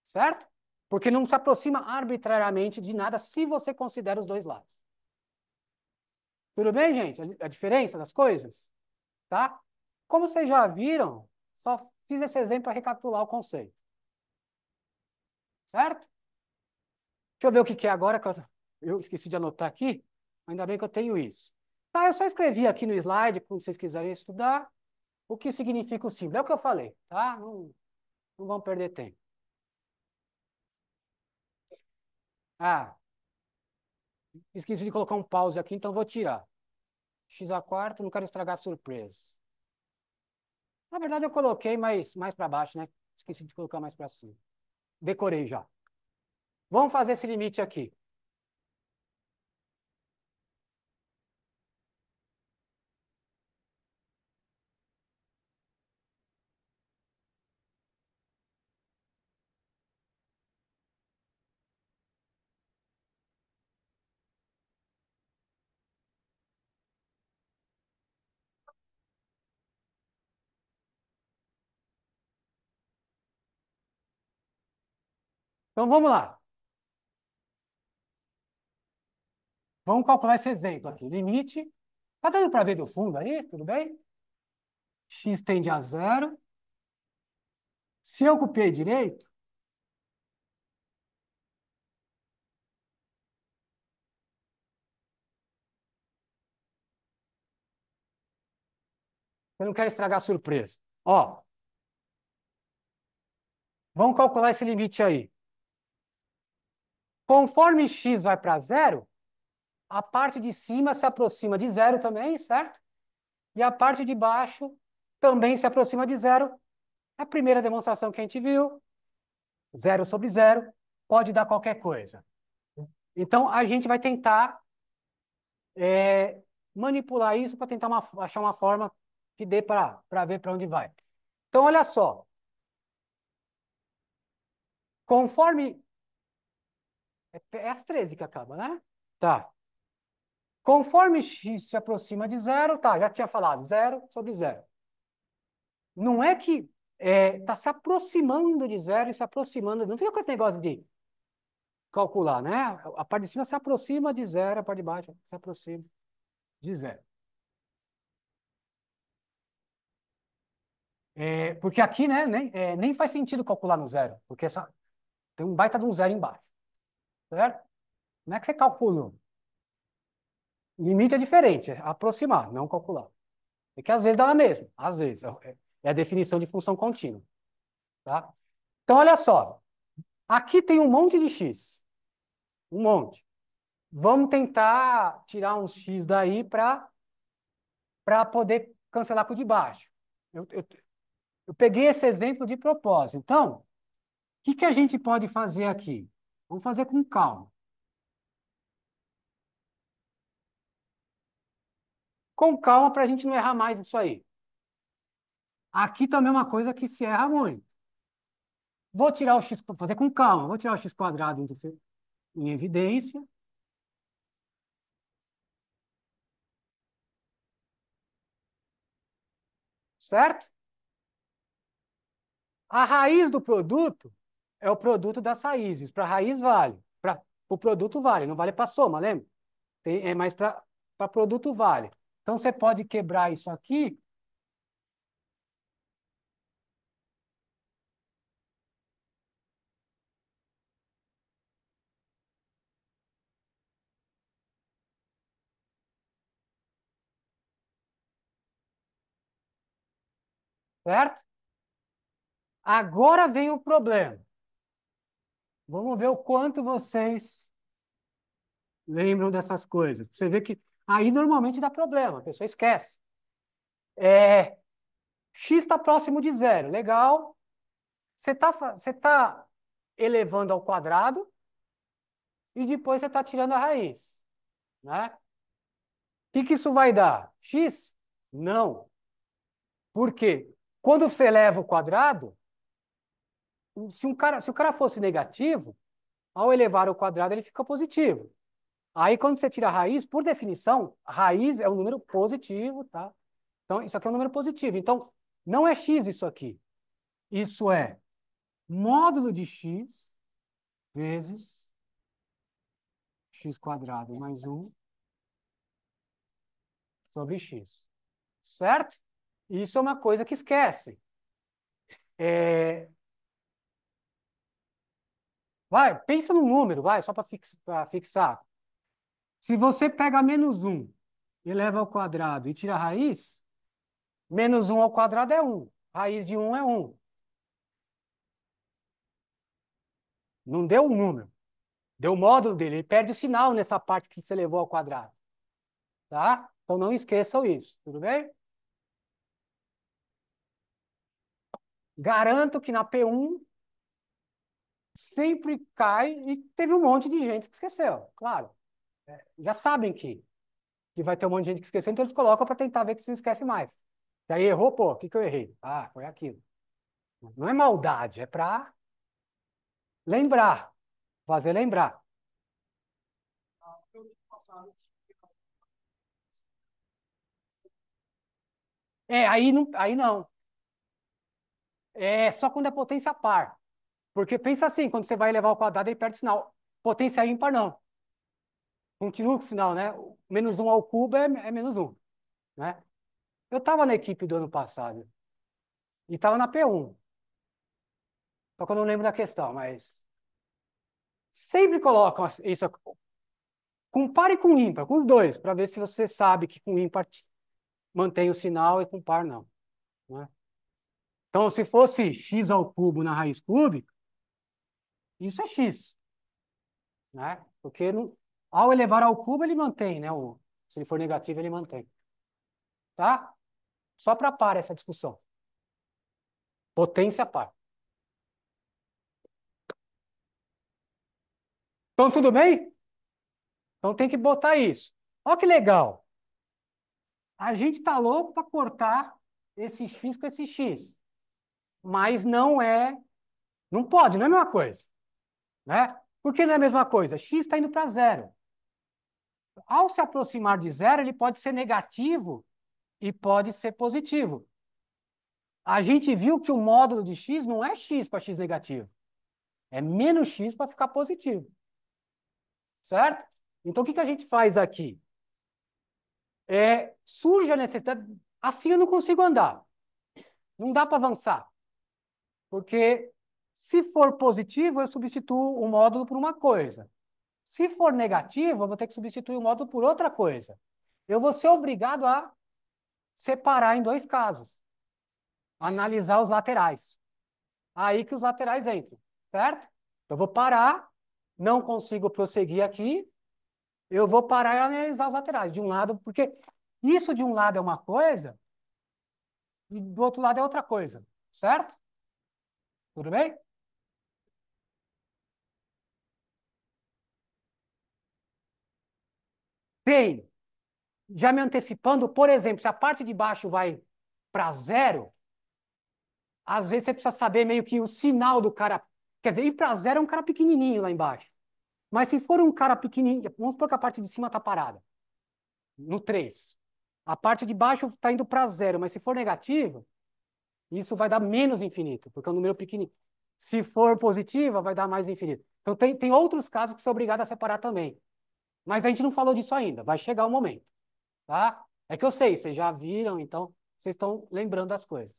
[SPEAKER 1] Certo? Porque não se aproxima arbitrariamente de nada se você considera os dois lados. Tudo bem, gente? A diferença das coisas? Tá? Como vocês já viram, só fiz esse exemplo para recapitular o conceito, certo? Deixa eu ver o que que é agora, que eu esqueci de anotar aqui. Ainda bem que eu tenho isso. Tá, eu só escrevi aqui no slide, quando vocês quiserem estudar, o que significa o símbolo. É o que eu falei, tá? Não vamos perder tempo. Ah, esqueci de colocar um pause aqui, então vou tirar. X a quarta, não quero estragar a surpresa. Na verdade, eu coloquei mais para baixo, né? Esqueci de colocar mais para cima. Decorei já. Vamos fazer esse limite aqui. Então vamos lá. Vamos calcular esse exemplo aqui. Limite. Tá dando para ver do fundo aí? Tudo bem? X tende a zero. Se eu copiei direito, eu não quero estragar a surpresa. Ó, vamos calcular esse limite aí. Conforme x vai para zero, a parte de cima se aproxima de zero também, certo? E a parte de baixo também se aproxima de zero. É a primeira demonstração que a gente viu. Zero sobre zero pode dar qualquer coisa. Então, a gente vai tentar manipular isso para tentar achar uma forma que dê para ver para onde vai. Então, olha só. Conforme... É as 13 que acaba, né? Tá. Conforme x se aproxima de zero, tá, já tinha falado, zero sobre zero. Não é que está se aproximando de zero e se aproximando, não fica com esse negócio de calcular, né? A parte de cima se aproxima de zero, a parte de baixo se aproxima de zero. Porque aqui, né, nem faz sentido calcular no zero, porque tem um baita de um zero embaixo, certo? Como é que você calcula? Limite é diferente, é aproximar, não calcular. É que às vezes dá a mesma, às vezes. É a definição de função contínua, tá? Então, olha só. Aqui tem um monte de x. Um monte. Vamos tentar tirar uns x daí para poder cancelar com o de baixo. Eu peguei esse exemplo de propósito. Então, o que a gente pode fazer aqui? Vamos fazer com calma. Com calma para a gente não errar mais isso aí. Aqui também é uma coisa que se erra muito. Vou tirar o x, fazer com calma. Vou tirar o x quadrado em evidência, certo? A raiz do produto é o produto das raízes. Para a raiz vale. Para o produto vale. Não vale para a soma, lembra? É mais para produto vale. Então, você pode quebrar isso aqui. Certo? Agora vem o problema. Vamos ver o quanto vocês lembram dessas coisas. Você vê que aí normalmente dá problema, a pessoa esquece. É, x está próximo de zero. Legal. Você tá elevando ao quadrado e depois você está tirando a raiz. Né? O que isso vai dar? X? Não. Por quê? Quando você eleva o quadrado, se o cara fosse negativo, ao elevar o quadrado ele fica positivo. Aí, quando você tira a raiz, por definição, a raiz é um número positivo, tá? Então, isso aqui é um número positivo. Então, não é x isso aqui. Isso é módulo de x vezes x quadrado mais um sobre x. Certo? Isso é uma coisa que esquece. É, vai, pensa no número, vai, só para fixar. Se você pega menos um e leva ao quadrado e tira a raiz, menos um ao quadrado é um. Raiz de um é um. Não deu um número. Deu o módulo dele. Ele perde o sinal nessa parte que você levou ao quadrado. Tá? Então não esqueçam isso. Tudo bem? Garanto que na P1 sempre cai e teve um monte de gente que esqueceu. Claro. Já sabem que vai ter um monte de gente que esqueceu, então eles colocam para tentar ver que se não esquece mais. E aí errou, pô, o que que eu errei? Ah, foi aquilo. Não é maldade, é para lembrar, fazer lembrar. É, aí não. É só quando é potência par. Porque pensa assim, quando você vai levar o quadrado, ele perde sinal. Potência ímpar, não. Continua com o sinal, né? Menos um ao cubo é menos um, né? Eu estava na equipe do ano passado e estava na P1. Só que eu não lembro da questão, mas sempre colocam isso. Compare com ímpar, com os dois, para ver se você sabe que com ímpar mantém o sinal e com par não, né? Então, se fosse x ao cubo na raiz cúbica, isso é x, né? Porque ao elevar ao cubo ele mantém, né? Se ele for negativo, ele mantém. Tá? Só para par essa discussão. Potência par. Então, tudo bem? Então tem que botar isso. Olha que legal. A gente está louco para cortar esse x com esse x. Mas não é. Não pode, não é a mesma coisa. Né? Por que não é a mesma coisa? X está indo para zero. Ao se aproximar de zero, ele pode ser negativo e pode ser positivo. A gente viu que o módulo de x não é x para x negativo. É menos x para ficar positivo. Certo? Então, o que a gente faz aqui? Surge a necessidade. Assim eu não consigo andar. Não dá para avançar. Porque se for positivo, eu substituo o módulo por uma coisa. Se for negativo, eu vou ter que substituir o módulo por outra coisa. Eu vou ser obrigado a separar em dois casos. Analisar os laterais. Aí que os laterais entram. Certo? Eu vou parar, não consigo prosseguir aqui, eu vou parar e analisar os laterais. De um lado, porque isso de um lado é uma coisa, e do outro lado é outra coisa. Certo? Tudo bem? Tem. Já me antecipando, por exemplo, se a parte de baixo vai para zero, às vezes você precisa saber meio que o sinal do cara. Quer dizer, ir para zero é um cara pequenininho lá embaixo. Mas se for um cara pequenininho, vamos supor que a parte de cima está parada, no 3. A parte de baixo está indo para zero, mas se for negativo, isso vai dar menos infinito, porque é um número pequenininho. Se for positiva, vai dar mais infinito. Então, tem outros casos que você é obrigado a separar também. Mas a gente não falou disso ainda, vai chegar o momento. Tá? É que eu sei, vocês já viram, então vocês estão lembrando das coisas.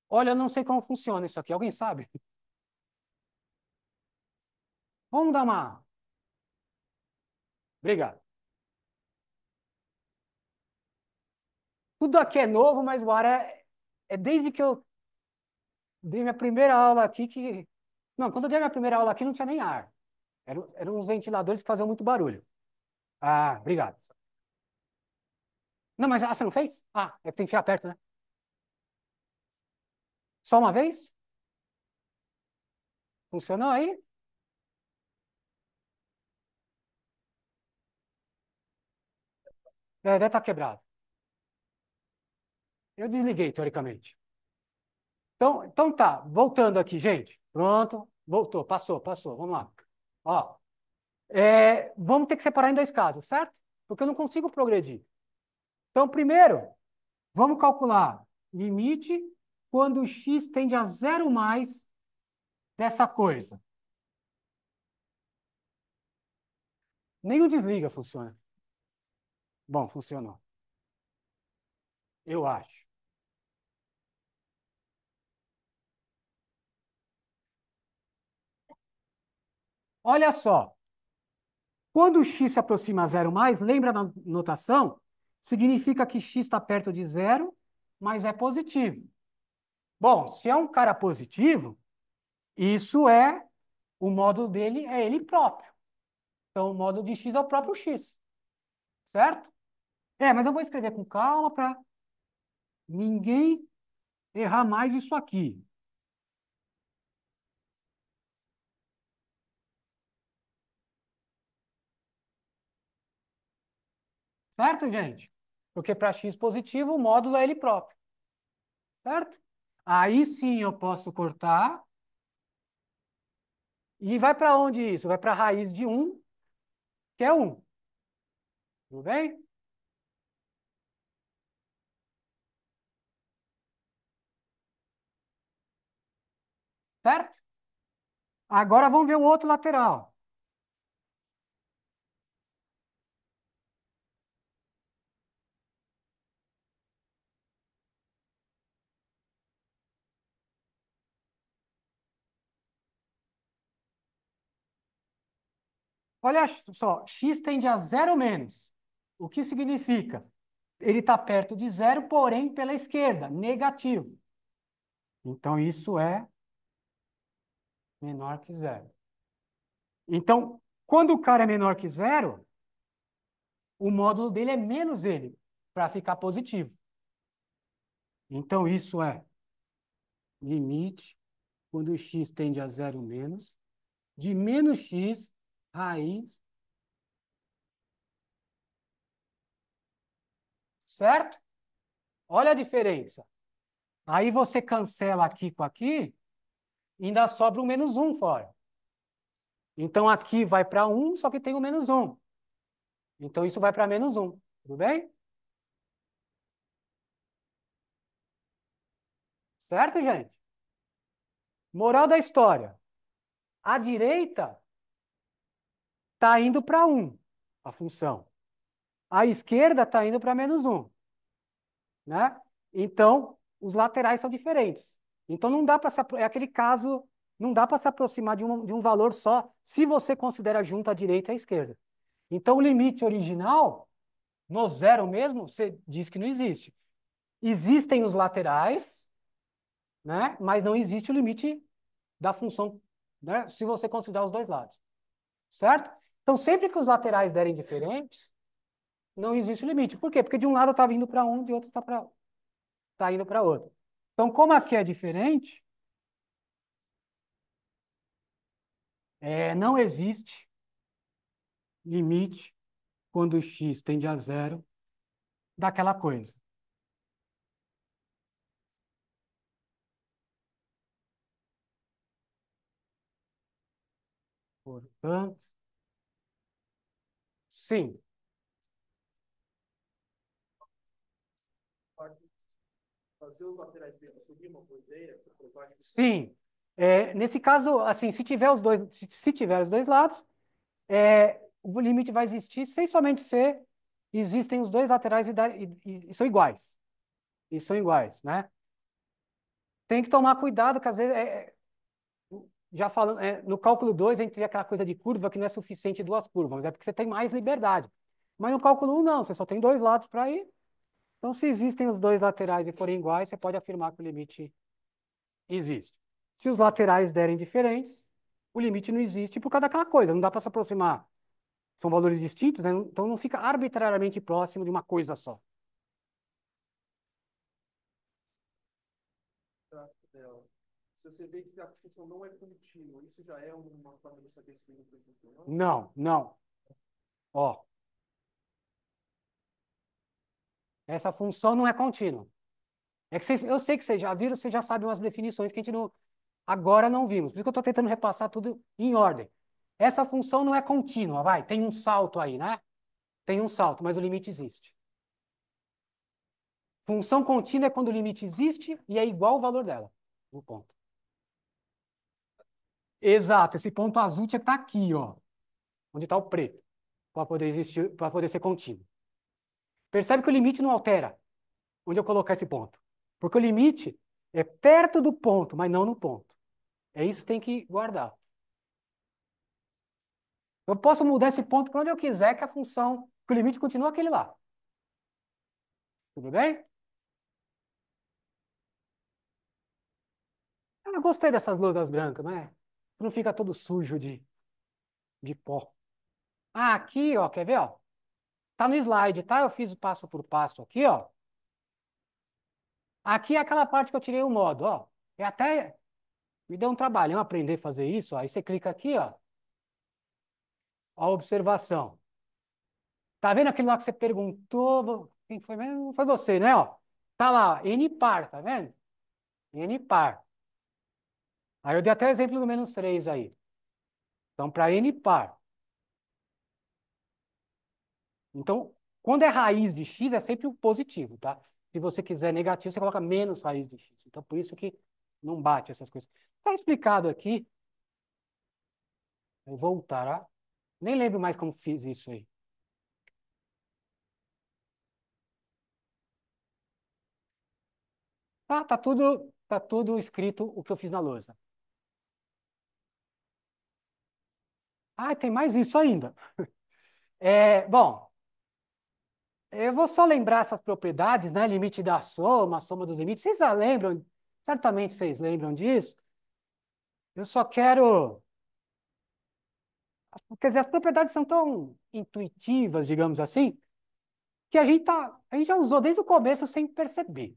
[SPEAKER 1] Olha, eu não sei como funciona isso aqui. Alguém sabe? Vamos dar uma. Obrigado. Tudo aqui é novo, mas o ar é desde que eu dei minha primeira aula aqui que. Não, quando eu dei minha primeira aula aqui não tinha nem ar. Eram uns ventiladores que faziam muito barulho. Ah, obrigado. Não, mas você não fez? Ah, é que tem que ficar perto, né? Só uma vez? Funcionou aí? Deve estar quebrado. Eu desliguei, teoricamente. Então tá, voltando aqui, gente. Pronto, voltou, passou. Vamos lá. Ó, vamos ter que separar em dois casos, certo? Porque eu não consigo progredir. Então, primeiro, vamos calcular limite quando x tende a zero mais dessa coisa. Nem o desliga funciona. Bom, funcionou. eu acho. Olha só, quando o x se aproxima a zero mais, lembra da notação? Significa que x está perto de zero, mas é positivo. Bom, se é um cara positivo, isso é, o módulo dele é ele próprio. Então, o módulo de x é o próprio x, certo? Mas eu vou escrever com calma para ninguém errar mais isso aqui. Certo, gente? Porque para x positivo, o módulo é ele próprio, certo? Aí sim eu posso cortar. E vai para onde isso? Vai para a raiz de um, que é um. Tudo bem? Certo? Agora vamos ver o outro lateral. Olha só, x tende a zero menos. O que significa? Ele está perto de zero, porém pela esquerda, negativo. Então, isso é menor que zero. Então, quando o cara é menor que zero, o módulo dele é menos ele, para ficar positivo. Então, isso é limite, quando x tende a zero menos, de menos x raiz, certo? Olha a diferença. Aí você cancela aqui com aqui, e ainda sobra um menos um fora. Então, aqui vai para um, só que tem o menos um. Então, isso vai para menos um. Tudo bem? Certo, gente? Moral da história. A direita está indo para um, a função. A esquerda está indo para menos um, né? Então, os laterais são diferentes. Então, não dá para é aquele caso, não dá para se aproximar de um valor só, se você considera junto a direita e a esquerda. Então, o limite original, no zero mesmo, você diz que não existe. Existem os laterais, né? Mas não existe o limite da função, né? Se você considerar os dois lados, certo? Então, sempre que os laterais derem diferentes, não existe limite. Por quê? Porque de um lado está vindo para um, de outro tá indo para outro. Então, como aqui é diferente, não existe limite quando x tende a zero daquela coisa. Portanto, sim. Sim. Nesse caso, assim, se tiver os dois lados, o limite vai existir sem somente ser existem os dois laterais e são iguais. E são iguais, né? Tem que tomar cuidado, que às vezes, já falando, no cálculo 2 a gente tem aquela coisa de curva que não é suficiente duas curvas, é porque você tem mais liberdade. Mas no cálculo um não, você só tem dois lados para ir. Então, se existem os dois laterais e forem iguais, você pode afirmar que o limite existe. Se os laterais derem diferentes, o limite não existe por causa daquela coisa, não dá para se aproximar. São valores distintos, né? Então não fica arbitrariamente próximo de uma coisa só. Não, não. Ó, essa função não é contínua. É que eu sei que vocês já viram, vocês já sabem umas definições que a gente não, agora não vimos. Por isso que eu estou tentando repassar tudo em ordem. Essa função não é contínua, vai, tem um salto aí, né? Tem um salto, mas o limite existe. Função contínua é quando o limite existe e é igual o valor dela. O ponto. Exato, esse ponto azul tinha que estar aqui, ó, onde está o preto, para poder existir, para poder ser contínuo. Percebe que o limite não altera. onde eu colocar esse ponto. Porque o limite é perto do ponto, mas não no ponto. É isso que tem que guardar. Eu posso mudar esse ponto para onde eu quiser, que a função, que o limite continua aquele lá. Tudo bem? Eu gostei dessas lousas brancas, né? Não fica todo sujo de pó. Ah, aqui, ó, quer ver, ó? Tá no slide, tá? Eu fiz o passo por passo aqui, ó. Aqui é aquela parte que eu tirei o modo, ó. É até me deu um trabalhão aprender a fazer isso, ó. Aí você clica aqui, ó. A observação. Tá vendo aquilo lá que você perguntou? Quem foi mesmo? Foi você, né, ó? Tá lá, N par, tá vendo? N par. Aí eu dei até exemplo do -3 aí. Então, para N par. Então, quando é raiz de x, é sempre o positivo, tá? Se você quiser negativo, você coloca menos raiz de x. Então, por isso que não bate essas coisas. Está explicado aqui. Vou voltar, ó. Nem lembro mais como fiz isso aí. Tá tudo escrito o que eu fiz na lousa. Ah, tem mais isso ainda. Bom, eu vou só lembrar essas propriedades, né? Limite da soma, soma dos limites. Vocês já lembram? Certamente vocês lembram disso. Eu só quero. Quer dizer, as propriedades são tão intuitivas, digamos assim, que a gente já usou desde o começo sem perceber,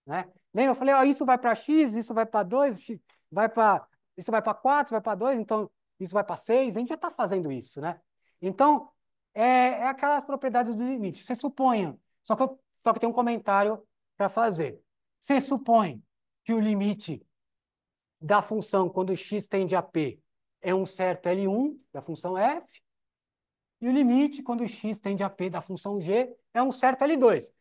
[SPEAKER 1] né? Lembra? Eu falei, ó, isso vai para x, isso vai para 2, vai para isso vai para 4, vai para 2, então isso vai para 6. A gente já está fazendo isso, né? Então, é aquelas propriedades do limite. Você supõe, só que tem um comentário para fazer. Você supõe que o limite da função quando x tende a p é um certo L1 da função f, e o limite quando x tende a p da função g é um certo L2.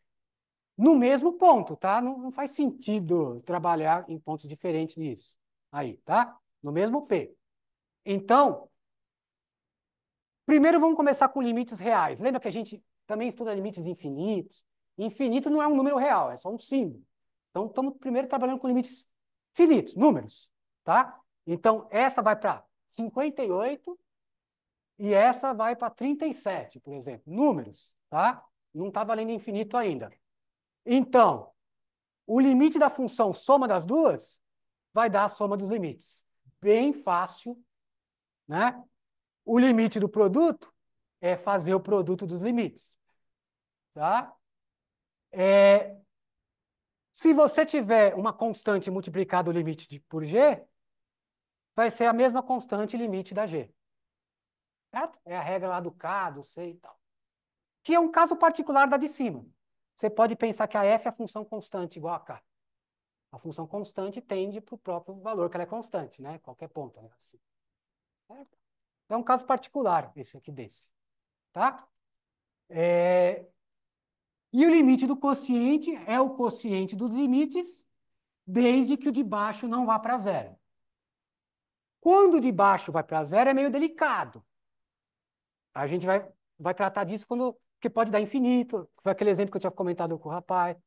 [SPEAKER 1] No mesmo ponto, tá? Não faz sentido trabalhar em pontos diferentes disso. Aí, tá? No mesmo P. Então, primeiro vamos começar com limites reais. Lembra que a gente também estuda limites infinitos? Infinito não é um número real, é só um símbolo. Então, estamos primeiro trabalhando com limites finitos, números, tá? Então, essa vai para 58 e essa vai para 37, por exemplo. Números, tá? Não está valendo infinito ainda. Então, o limite da função soma das duas vai dar a soma dos limites. Bem fácil, né? O limite do produto é fazer o produto dos limites, tá? Se você tiver uma constante multiplicada o limite por g, vai ser a mesma constante limite da g, certo? É a regra lá do K, do C e tal. Que é um caso particular da de cima. Você pode pensar que a f é a função constante igual a k. A função constante tende para o próprio valor, que ela é constante, né? Qualquer ponto, né? Assim, certo? É um caso particular, esse aqui desse, tá? E o limite do quociente é o quociente dos limites, desde que o de baixo não vá para zero. Quando o de baixo vai para zero, é meio delicado. A gente vai tratar disso porque pode dar infinito. Foi aquele exemplo que eu tinha comentado com o rapaz.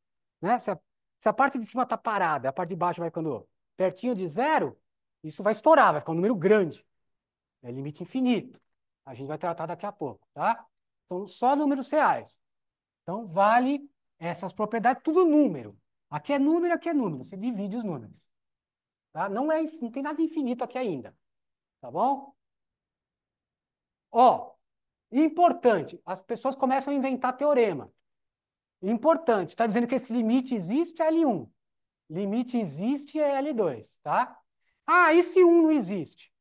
[SPEAKER 1] Né? Se a parte de cima está parada, a parte de baixo vai quando pertinho de zero, isso vai estourar, vai ficar um número grande. É limite infinito. A gente vai tratar daqui a pouco, tá? São só números reais. Então, vale essas propriedades, tudo número. Aqui é número, aqui é número. Você divide os números. Tá? Não tem nada infinito aqui ainda. Tá bom? Ó, importante, as pessoas começam a inventar teorema. Importante, está dizendo que esse limite existe é L1. Limite existe é L2, tá? Ah, e se um não existe?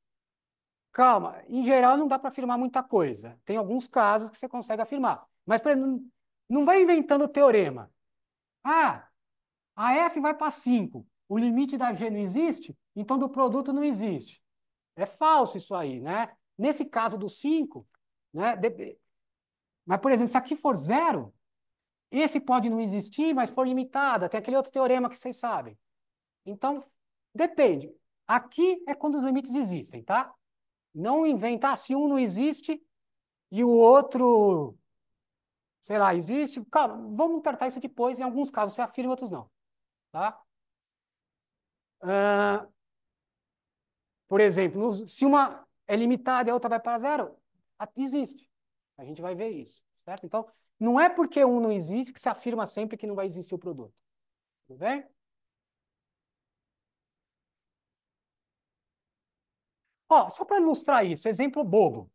[SPEAKER 1] Calma, em geral não dá para afirmar muita coisa. Tem alguns casos que você consegue afirmar. Mas por exemplo, não vai inventando teorema. Ah, a f vai para 5. O limite da g não existe, então do produto não existe. É falso isso aí, né? Nesse caso do 5, né? Mas, por exemplo, se aqui for zero, esse pode não existir, mas for limitado. Tem aquele outro teorema que vocês sabem. Então, depende. Aqui é quando os limites existem, tá? Não inventar se um não existe e o outro sei lá, existe. Cara, vamos tratar isso depois. Em alguns casos você afirma, em outros não. Tá? Ah, por exemplo, se uma é limitada e a outra vai para zero, existe. A gente vai ver isso, certo? Então, não é porque um não existe que se afirma sempre que não vai existir o produto. Tudo bem? Ó, só para ilustrar isso, exemplo bobo.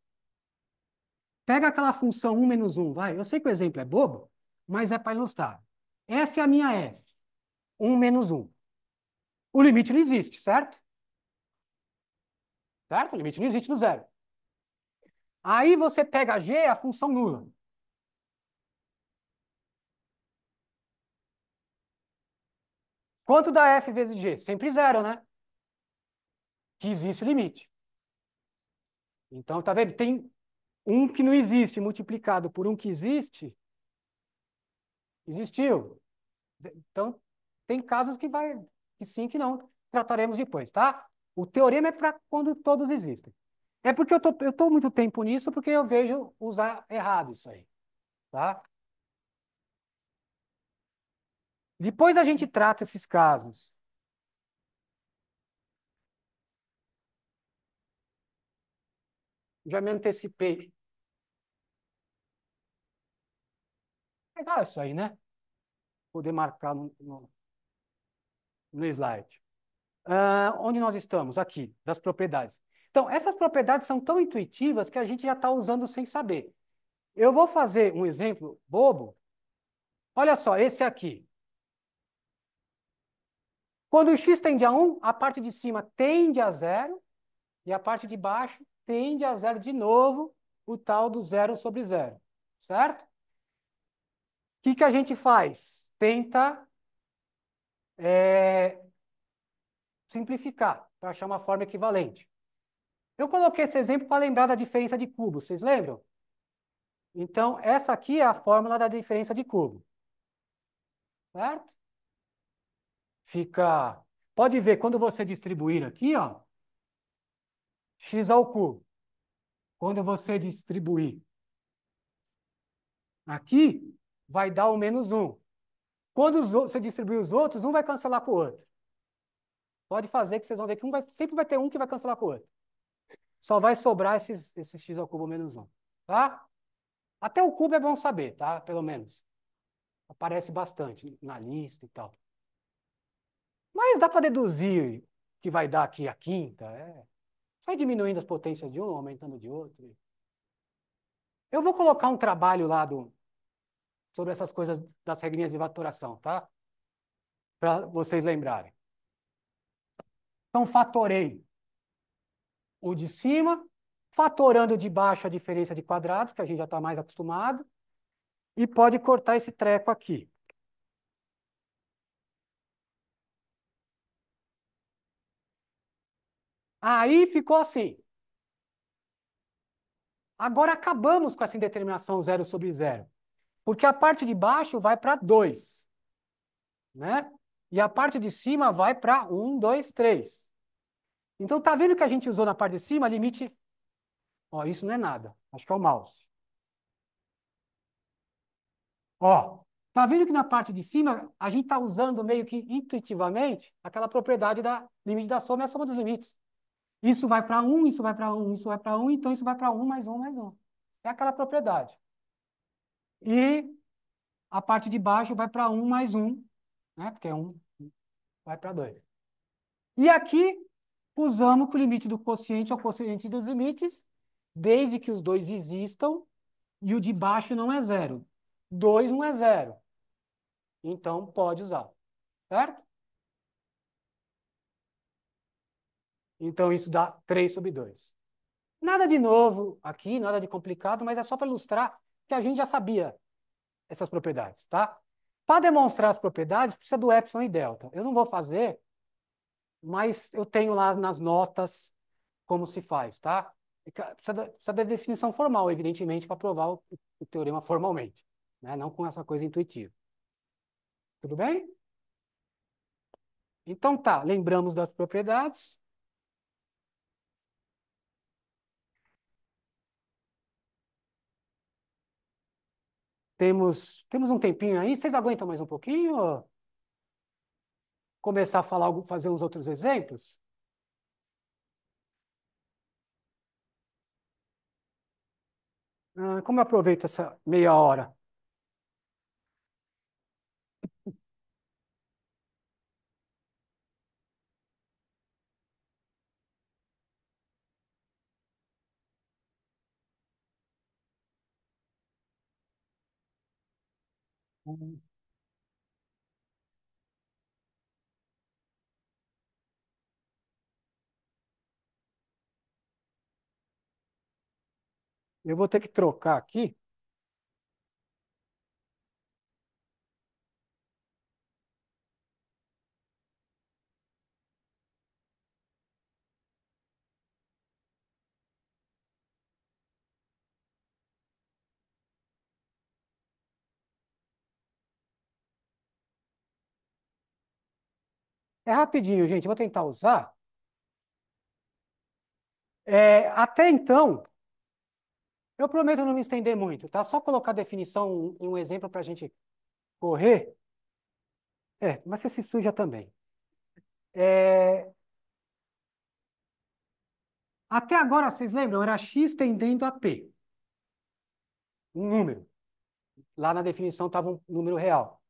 [SPEAKER 1] Pega aquela função um menos um, vai. Eu sei que o exemplo é bobo, mas é para ilustrar. Essa é a minha f, um menos um. O limite não existe, certo? Certo? O limite não existe no zero. Aí você pega g, a função nula. Quanto dá f vezes g? Sempre zero, né? Que existe o limite. Então, tá vendo? Tem um que não existe multiplicado por um que existe, existiu. Então, tem casos que vai, que sim, que não. Trataremos depois, tá? O teorema é para quando todos existem. É porque eu tô muito tempo nisso, porque eu vejo usar errado isso aí, tá? Depois a gente trata esses casos. Já me antecipei. Legal isso aí, né? Poder marcar no slide. Onde nós estamos? Aqui, das propriedades. Então, essas propriedades são tão intuitivas que a gente já está usando sem saber. Eu vou fazer um exemplo bobo. Olha só, esse aqui. Quando o x tende a 1, a parte de cima tende a zero e a parte de baixo tende a zero de novo, o tal do zero sobre zero. Certo? O que a gente faz? Tenta simplificar para achar uma forma equivalente. Eu coloquei esse exemplo para lembrar da diferença de cubo. Vocês lembram? Então, essa aqui é a fórmula da diferença de cubo. Certo? Fica... Pode ver, quando você distribuir aqui, ó, x ao cubo. Quando você distribuir aqui, vai dar o menos um. Quando você distribuir os outros, um vai cancelar com o outro. Pode fazer que vocês vão ver que sempre vai ter um que vai cancelar com o outro. Só vai sobrar esses x ao cubo menos um. Tá? Até o cubo é bom saber, tá? Pelo menos. Aparece bastante na lista e tal. Mas dá para deduzir que vai dar aqui a quinta. Vai diminuindo as potências de um, aumentando de outro. Eu vou colocar um trabalho lá sobre essas coisas das regrinhas de evaporação, tá? Para vocês lembrarem. Então, fatorei o de cima, fatorando de baixo a diferença de quadrados, que a gente já está mais acostumado, e pode cortar esse treco aqui. Aí ficou assim. Agora acabamos com essa indeterminação zero sobre zero, porque a parte de baixo vai para 2, né? E a parte de cima vai para 1, 2, 3. Então, tá vendo que a gente usou na parte de cima, limite... Ó, isso não é nada. Acho que é o mouse. Ó, tá vendo que na parte de cima a gente está usando meio que intuitivamente aquela propriedade da limite da soma e a soma dos limites. Isso vai para um, isso vai para um, isso vai para um, então isso vai para um mais um mais um. É aquela propriedade. E a parte de baixo vai para um mais um, né? Porque um vai para 2. E aqui usamos que o limite do quociente é o quociente dos limites, desde que os dois existam e o de baixo não é zero. 2 não é zero. Então pode usar. Certo? Então, isso dá 3 sobre 2. Nada de novo aqui, nada de complicado, mas é só para ilustrar que a gente já sabia essas propriedades, tá? Para demonstrar as propriedades, precisa do epsilon e delta. Eu não vou fazer, mas eu tenho lá nas notas como se faz, tá? Precisa da definição formal, evidentemente, para provar o teorema formalmente, né? Não com essa coisa intuitiva. Tudo bem? Então tá, lembramos das propriedades. Temos um tempinho aí. Vocês aguentam mais um pouquinho? Ou começar a falar, fazer uns outros exemplos? Como eu aproveito essa meia hora? Hum, Eu vou ter que trocar aqui. É rapidinho, gente. Eu vou tentar usar. Até então, eu prometo não me estender muito, tá? Só colocar a definição em um exemplo para a gente correr. Mas você se suja também. É, Até agora, vocês lembram? Era x tendendo a p, um número. Lá na definição estava um número real.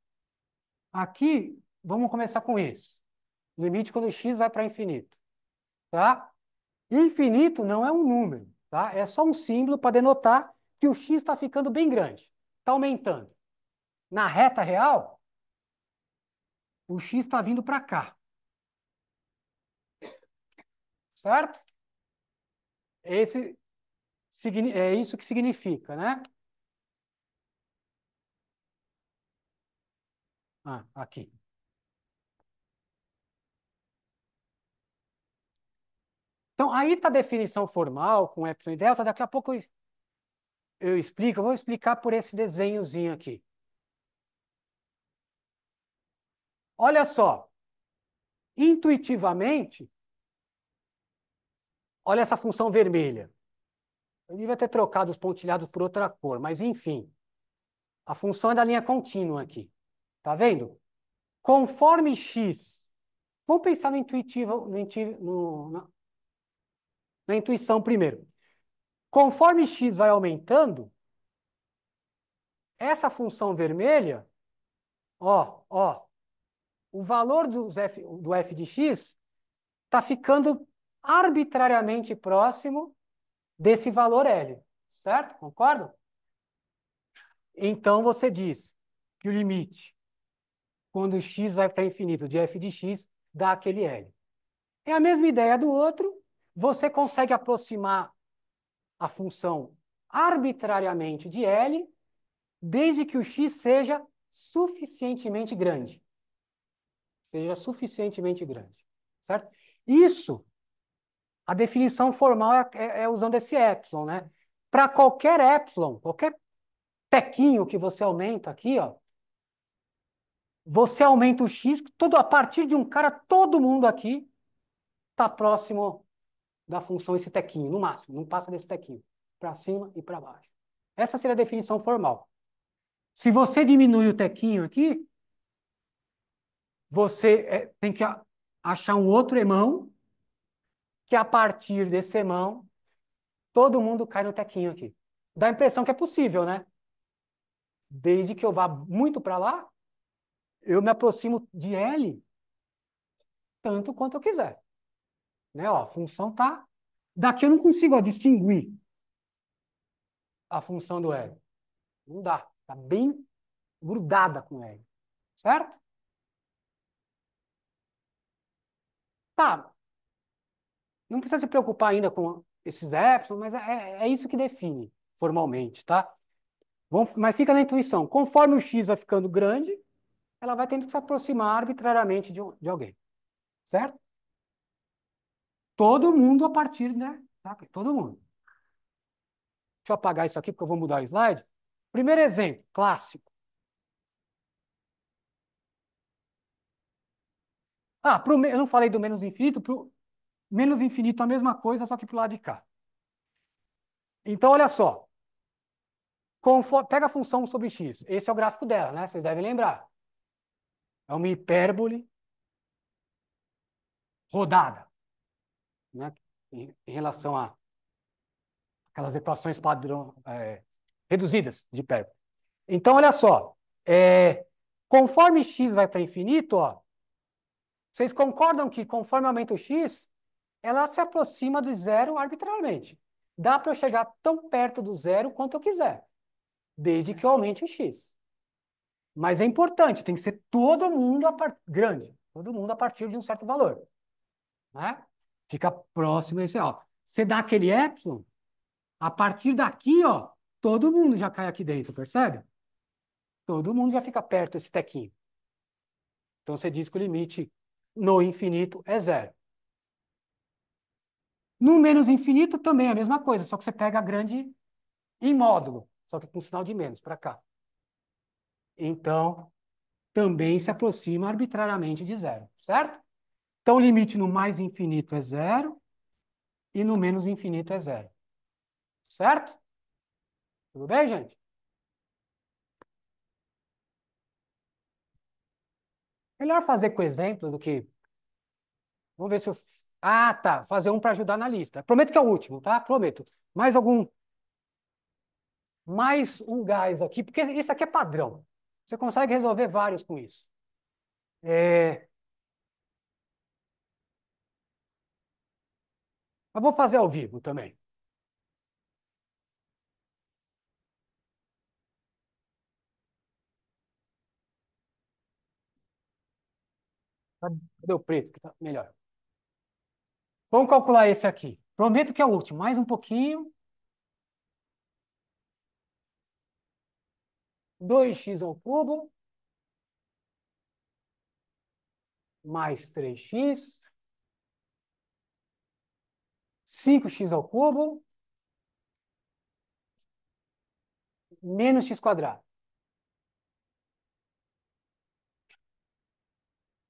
[SPEAKER 1] Aqui, vamos começar com isso. Limite quando x vai para infinito, tá? Infinito não é um número, tá? É só um símbolo para denotar que o x está ficando bem grande, está aumentando. Na reta real, o x está vindo para cá, certo? Esse, é isso que significa, né? Aqui. Então, aí está a definição formal com epsilon e delta. Daqui a pouco eu explico. Eu vou explicar por esse desenhozinho aqui. Olha só. Intuitivamente, olha essa função vermelha. Eu devia ter trocado os pontilhados por outra cor, mas enfim. A função é da linha contínua aqui. Tá vendo? Conforme x, vamos pensar no intuitivo, na intuição primeiro. Conforme x vai aumentando, essa função vermelha, ó, o valor do f de x está ficando arbitrariamente próximo desse valor L, certo? Concorda? Então você diz que o limite, quando x vai para infinito de f de x, dá aquele L. É a mesma ideia do outro, você consegue aproximar a função arbitrariamente de L, desde que o x seja suficientemente grande. Seja suficientemente grande, certo? Isso, a definição formal é usando esse epsilon, né? Para qualquer epsilon, qualquer tequinho que você aumenta aqui, ó, você aumenta o x, a partir de um cara, todo mundo aqui está próximo da função esse tequinho, no máximo, não passa desse tequinho, para cima e para baixo. Essa seria a definição formal. Se você diminui o tequinho aqui, você tem que achar um outro emão, que a partir desse emão, todo mundo cai no tequinho aqui. Dá a impressão que é possível, né? Desde que eu vá muito para lá, eu me aproximo de L tanto quanto eu quiser. Né? Ó, a função tá. Daqui eu não consigo distinguir a função do L. Não dá. Está bem grudada com L. Certo? Tá. Não precisa se preocupar ainda com esses epsilon, mas é isso que define formalmente, tá? Mas fica na intuição. Conforme o x vai ficando grande, ela vai tendo que se aproximar arbitrariamente de alguém. Certo? Todo mundo a partir, né? Tá? Todo mundo. Deixa eu apagar isso aqui, porque eu vou mudar o slide. Primeiro exemplo, clássico. Eu não falei do menos infinito, para o menos infinito a mesma coisa, só que para o lado de cá. Então, olha só. Pega a função sobre x. Esse é o gráfico dela, né? Vocês devem lembrar. É uma hipérbole rodada, né? Em relação a aquelas equações padrão, reduzidas de hipérbole. Então, olha só. Conforme x vai para infinito, ó, vocês concordam que conforme aumenta o x, ela se aproxima do zero arbitrariamente. Dá para eu chegar tão perto do zero quanto eu quiser, desde que eu aumente o x. Mas é importante, tem que ser todo mundo grande, todo mundo a partir de um certo valor. Né? Fica próximo desse, ó. Você dá aquele epsilon, a partir daqui, ó, todo mundo já cai aqui dentro, percebe? Todo mundo já fica perto desse tequinho. Então você diz que o limite no infinito é zero. No menos infinito também é a mesma coisa, só que você pega a grande em módulo, só que com sinal de menos para cá. Então, também se aproxima arbitrariamente de zero, certo? Então, o limite no mais infinito é zero e no menos infinito é zero. Certo? Tudo bem, gente? Melhor fazer com exemplo do que... Vamos ver se eu... Ah, tá. Fazer um para ajudar na lista. Prometo que é o último, tá? Prometo. Mais algum... Mais um gás aqui, porque isso aqui é padrão. Você consegue resolver vários com isso. Eu vou fazer ao vivo também. Cadê o preto, que tá melhor? Vamos calcular esse aqui. Prometo que é o último. Mais um pouquinho. 2x ao cubo mais 3x, 5x ao cubo menos x quadrado.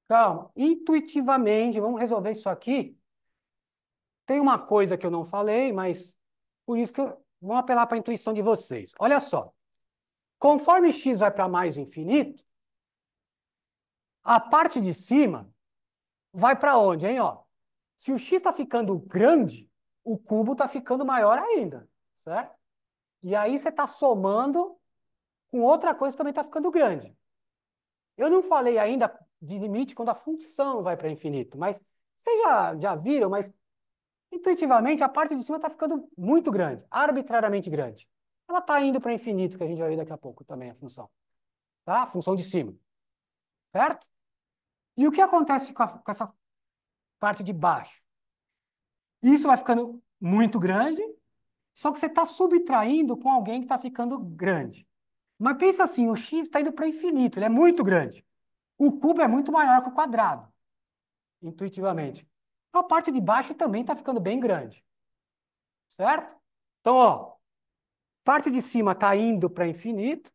[SPEAKER 1] Calma, intuitivamente, vamos resolver isso aqui. Tem uma coisa que eu não falei, mas por isso que vamos apelar para a intuição de vocês. Olha só, conforme x vai para mais infinito, a parte de cima vai para onde, hein? Ó, se o x está ficando grande, o cubo está ficando maior ainda, certo? E aí você está somando com outra coisa que também está ficando grande. Eu não falei ainda de limite quando a função vai para infinito, mas vocês já viram, mas intuitivamente a parte de cima está ficando muito grande, arbitrariamente grande. Ela está indo para infinito, que a gente vai ver daqui a pouco também a função. Tá? A função de cima. Certo? E o que acontece com essa parte de baixo? Isso vai ficando muito grande, só que você está subtraindo com alguém que está ficando grande. Mas pensa assim, o x está indo para infinito, ele é muito grande. O cubo é muito maior que o quadrado, intuitivamente. A parte de baixo também está ficando bem grande. Certo? Então, ó, parte de cima está indo para infinito,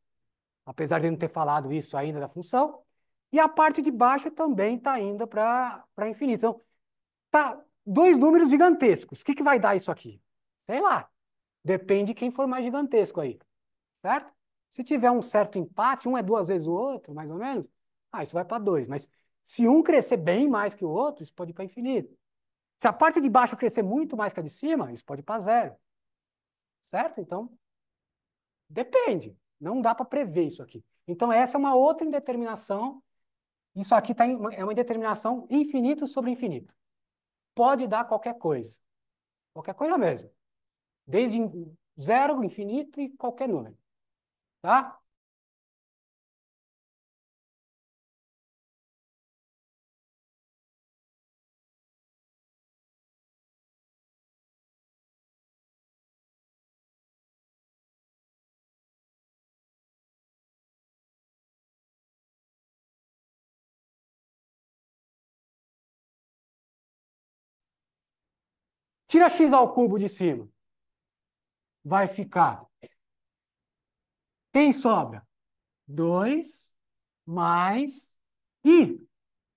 [SPEAKER 1] apesar de eu não ter falado isso ainda da função, e a parte de baixo também está indo para infinito. Então, tá dois números gigantescos. O que vai dar isso aqui? Sei lá. Depende de quem for mais gigantesco aí. Certo? Se tiver um certo empate, um é duas vezes o outro, mais ou menos, isso vai para dois. Mas se um crescer bem mais que o outro, isso pode ir para infinito. Se a parte de baixo crescer muito mais que a de cima, isso pode ir para zero. Certo? Então, depende. Não dá para prever isso aqui. Então, essa é uma outra indeterminação. Isso aqui é uma indeterminação infinito sobre infinito. Pode dar qualquer coisa. Qualquer coisa mesmo. Desde zero, infinito e qualquer número. Tá? Tira x ao cubo de cima. Vai ficar. Quem sobra? 2 mais... Ih,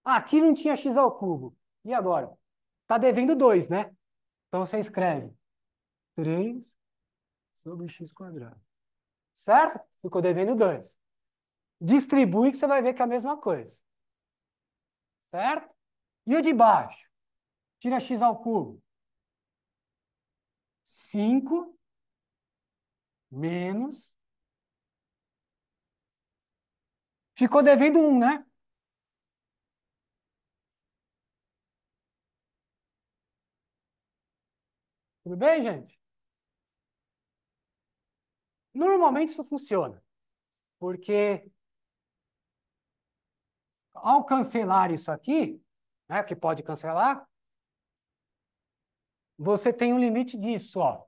[SPEAKER 1] aqui não tinha x ao cubo. E agora? Está devendo 2, né? Então você escreve 3 sobre x quadrado. certo? Ficou devendo 2. Distribui que você vai ver que é a mesma coisa, certo? E o de baixo? Tira x ao cubo. 5 menos... Ficou devendo 1, né? Tudo bem, gente? Normalmente isso funciona, porque ao cancelar isso aqui, né, que pode cancelar, você tem um limite disso, ó.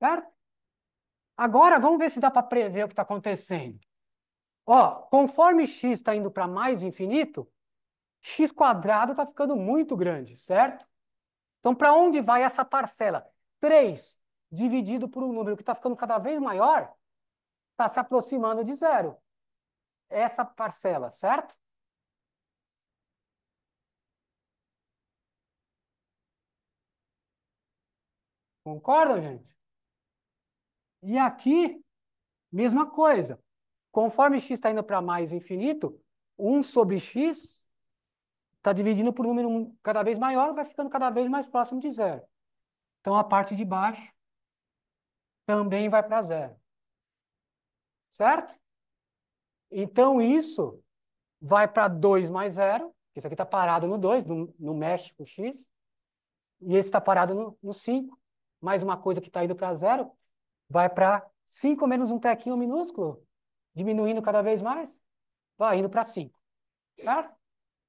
[SPEAKER 1] Certo? Agora, vamos ver se dá para prever o que está acontecendo. Ó, conforme x está indo para mais infinito, x quadrado está ficando muito grande, certo? Então, para onde vai essa parcela? 3 dividido por um número que está ficando cada vez maior, está se aproximando de zero. Essa parcela, certo? Concordam, gente? E aqui, mesma coisa. Conforme x está indo para mais infinito, 1 sobre x está dividindo por um número cada vez maior, vai ficando cada vez mais próximo de zero. Então, a parte de baixo também vai para zero. Certo? Então, isso vai para 2 mais zero. Isso aqui está parado no 2, não mexe com x. E esse está parado no 5. Mais uma coisa que está indo para zero, vai para 5 menos um tequinho minúsculo, diminuindo cada vez mais, vai indo para 5. Certo?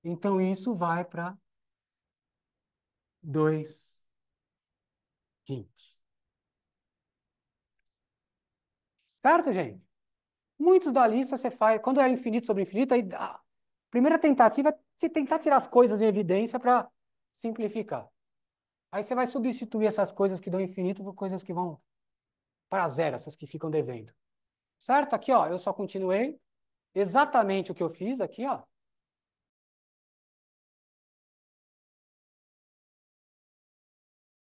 [SPEAKER 1] Então, isso vai para 2 quintos. Certo, gente? Muitos da lista você faz, quando é infinito sobre infinito, aí a primeira tentativa é você tentar tirar as coisas em evidência para simplificar. Aí você vai substituir essas coisas que dão infinito por coisas que vão para zero, essas que ficam devendo. Certo? Aqui, ó, eu só continuei exatamente o que eu fiz aqui, ó.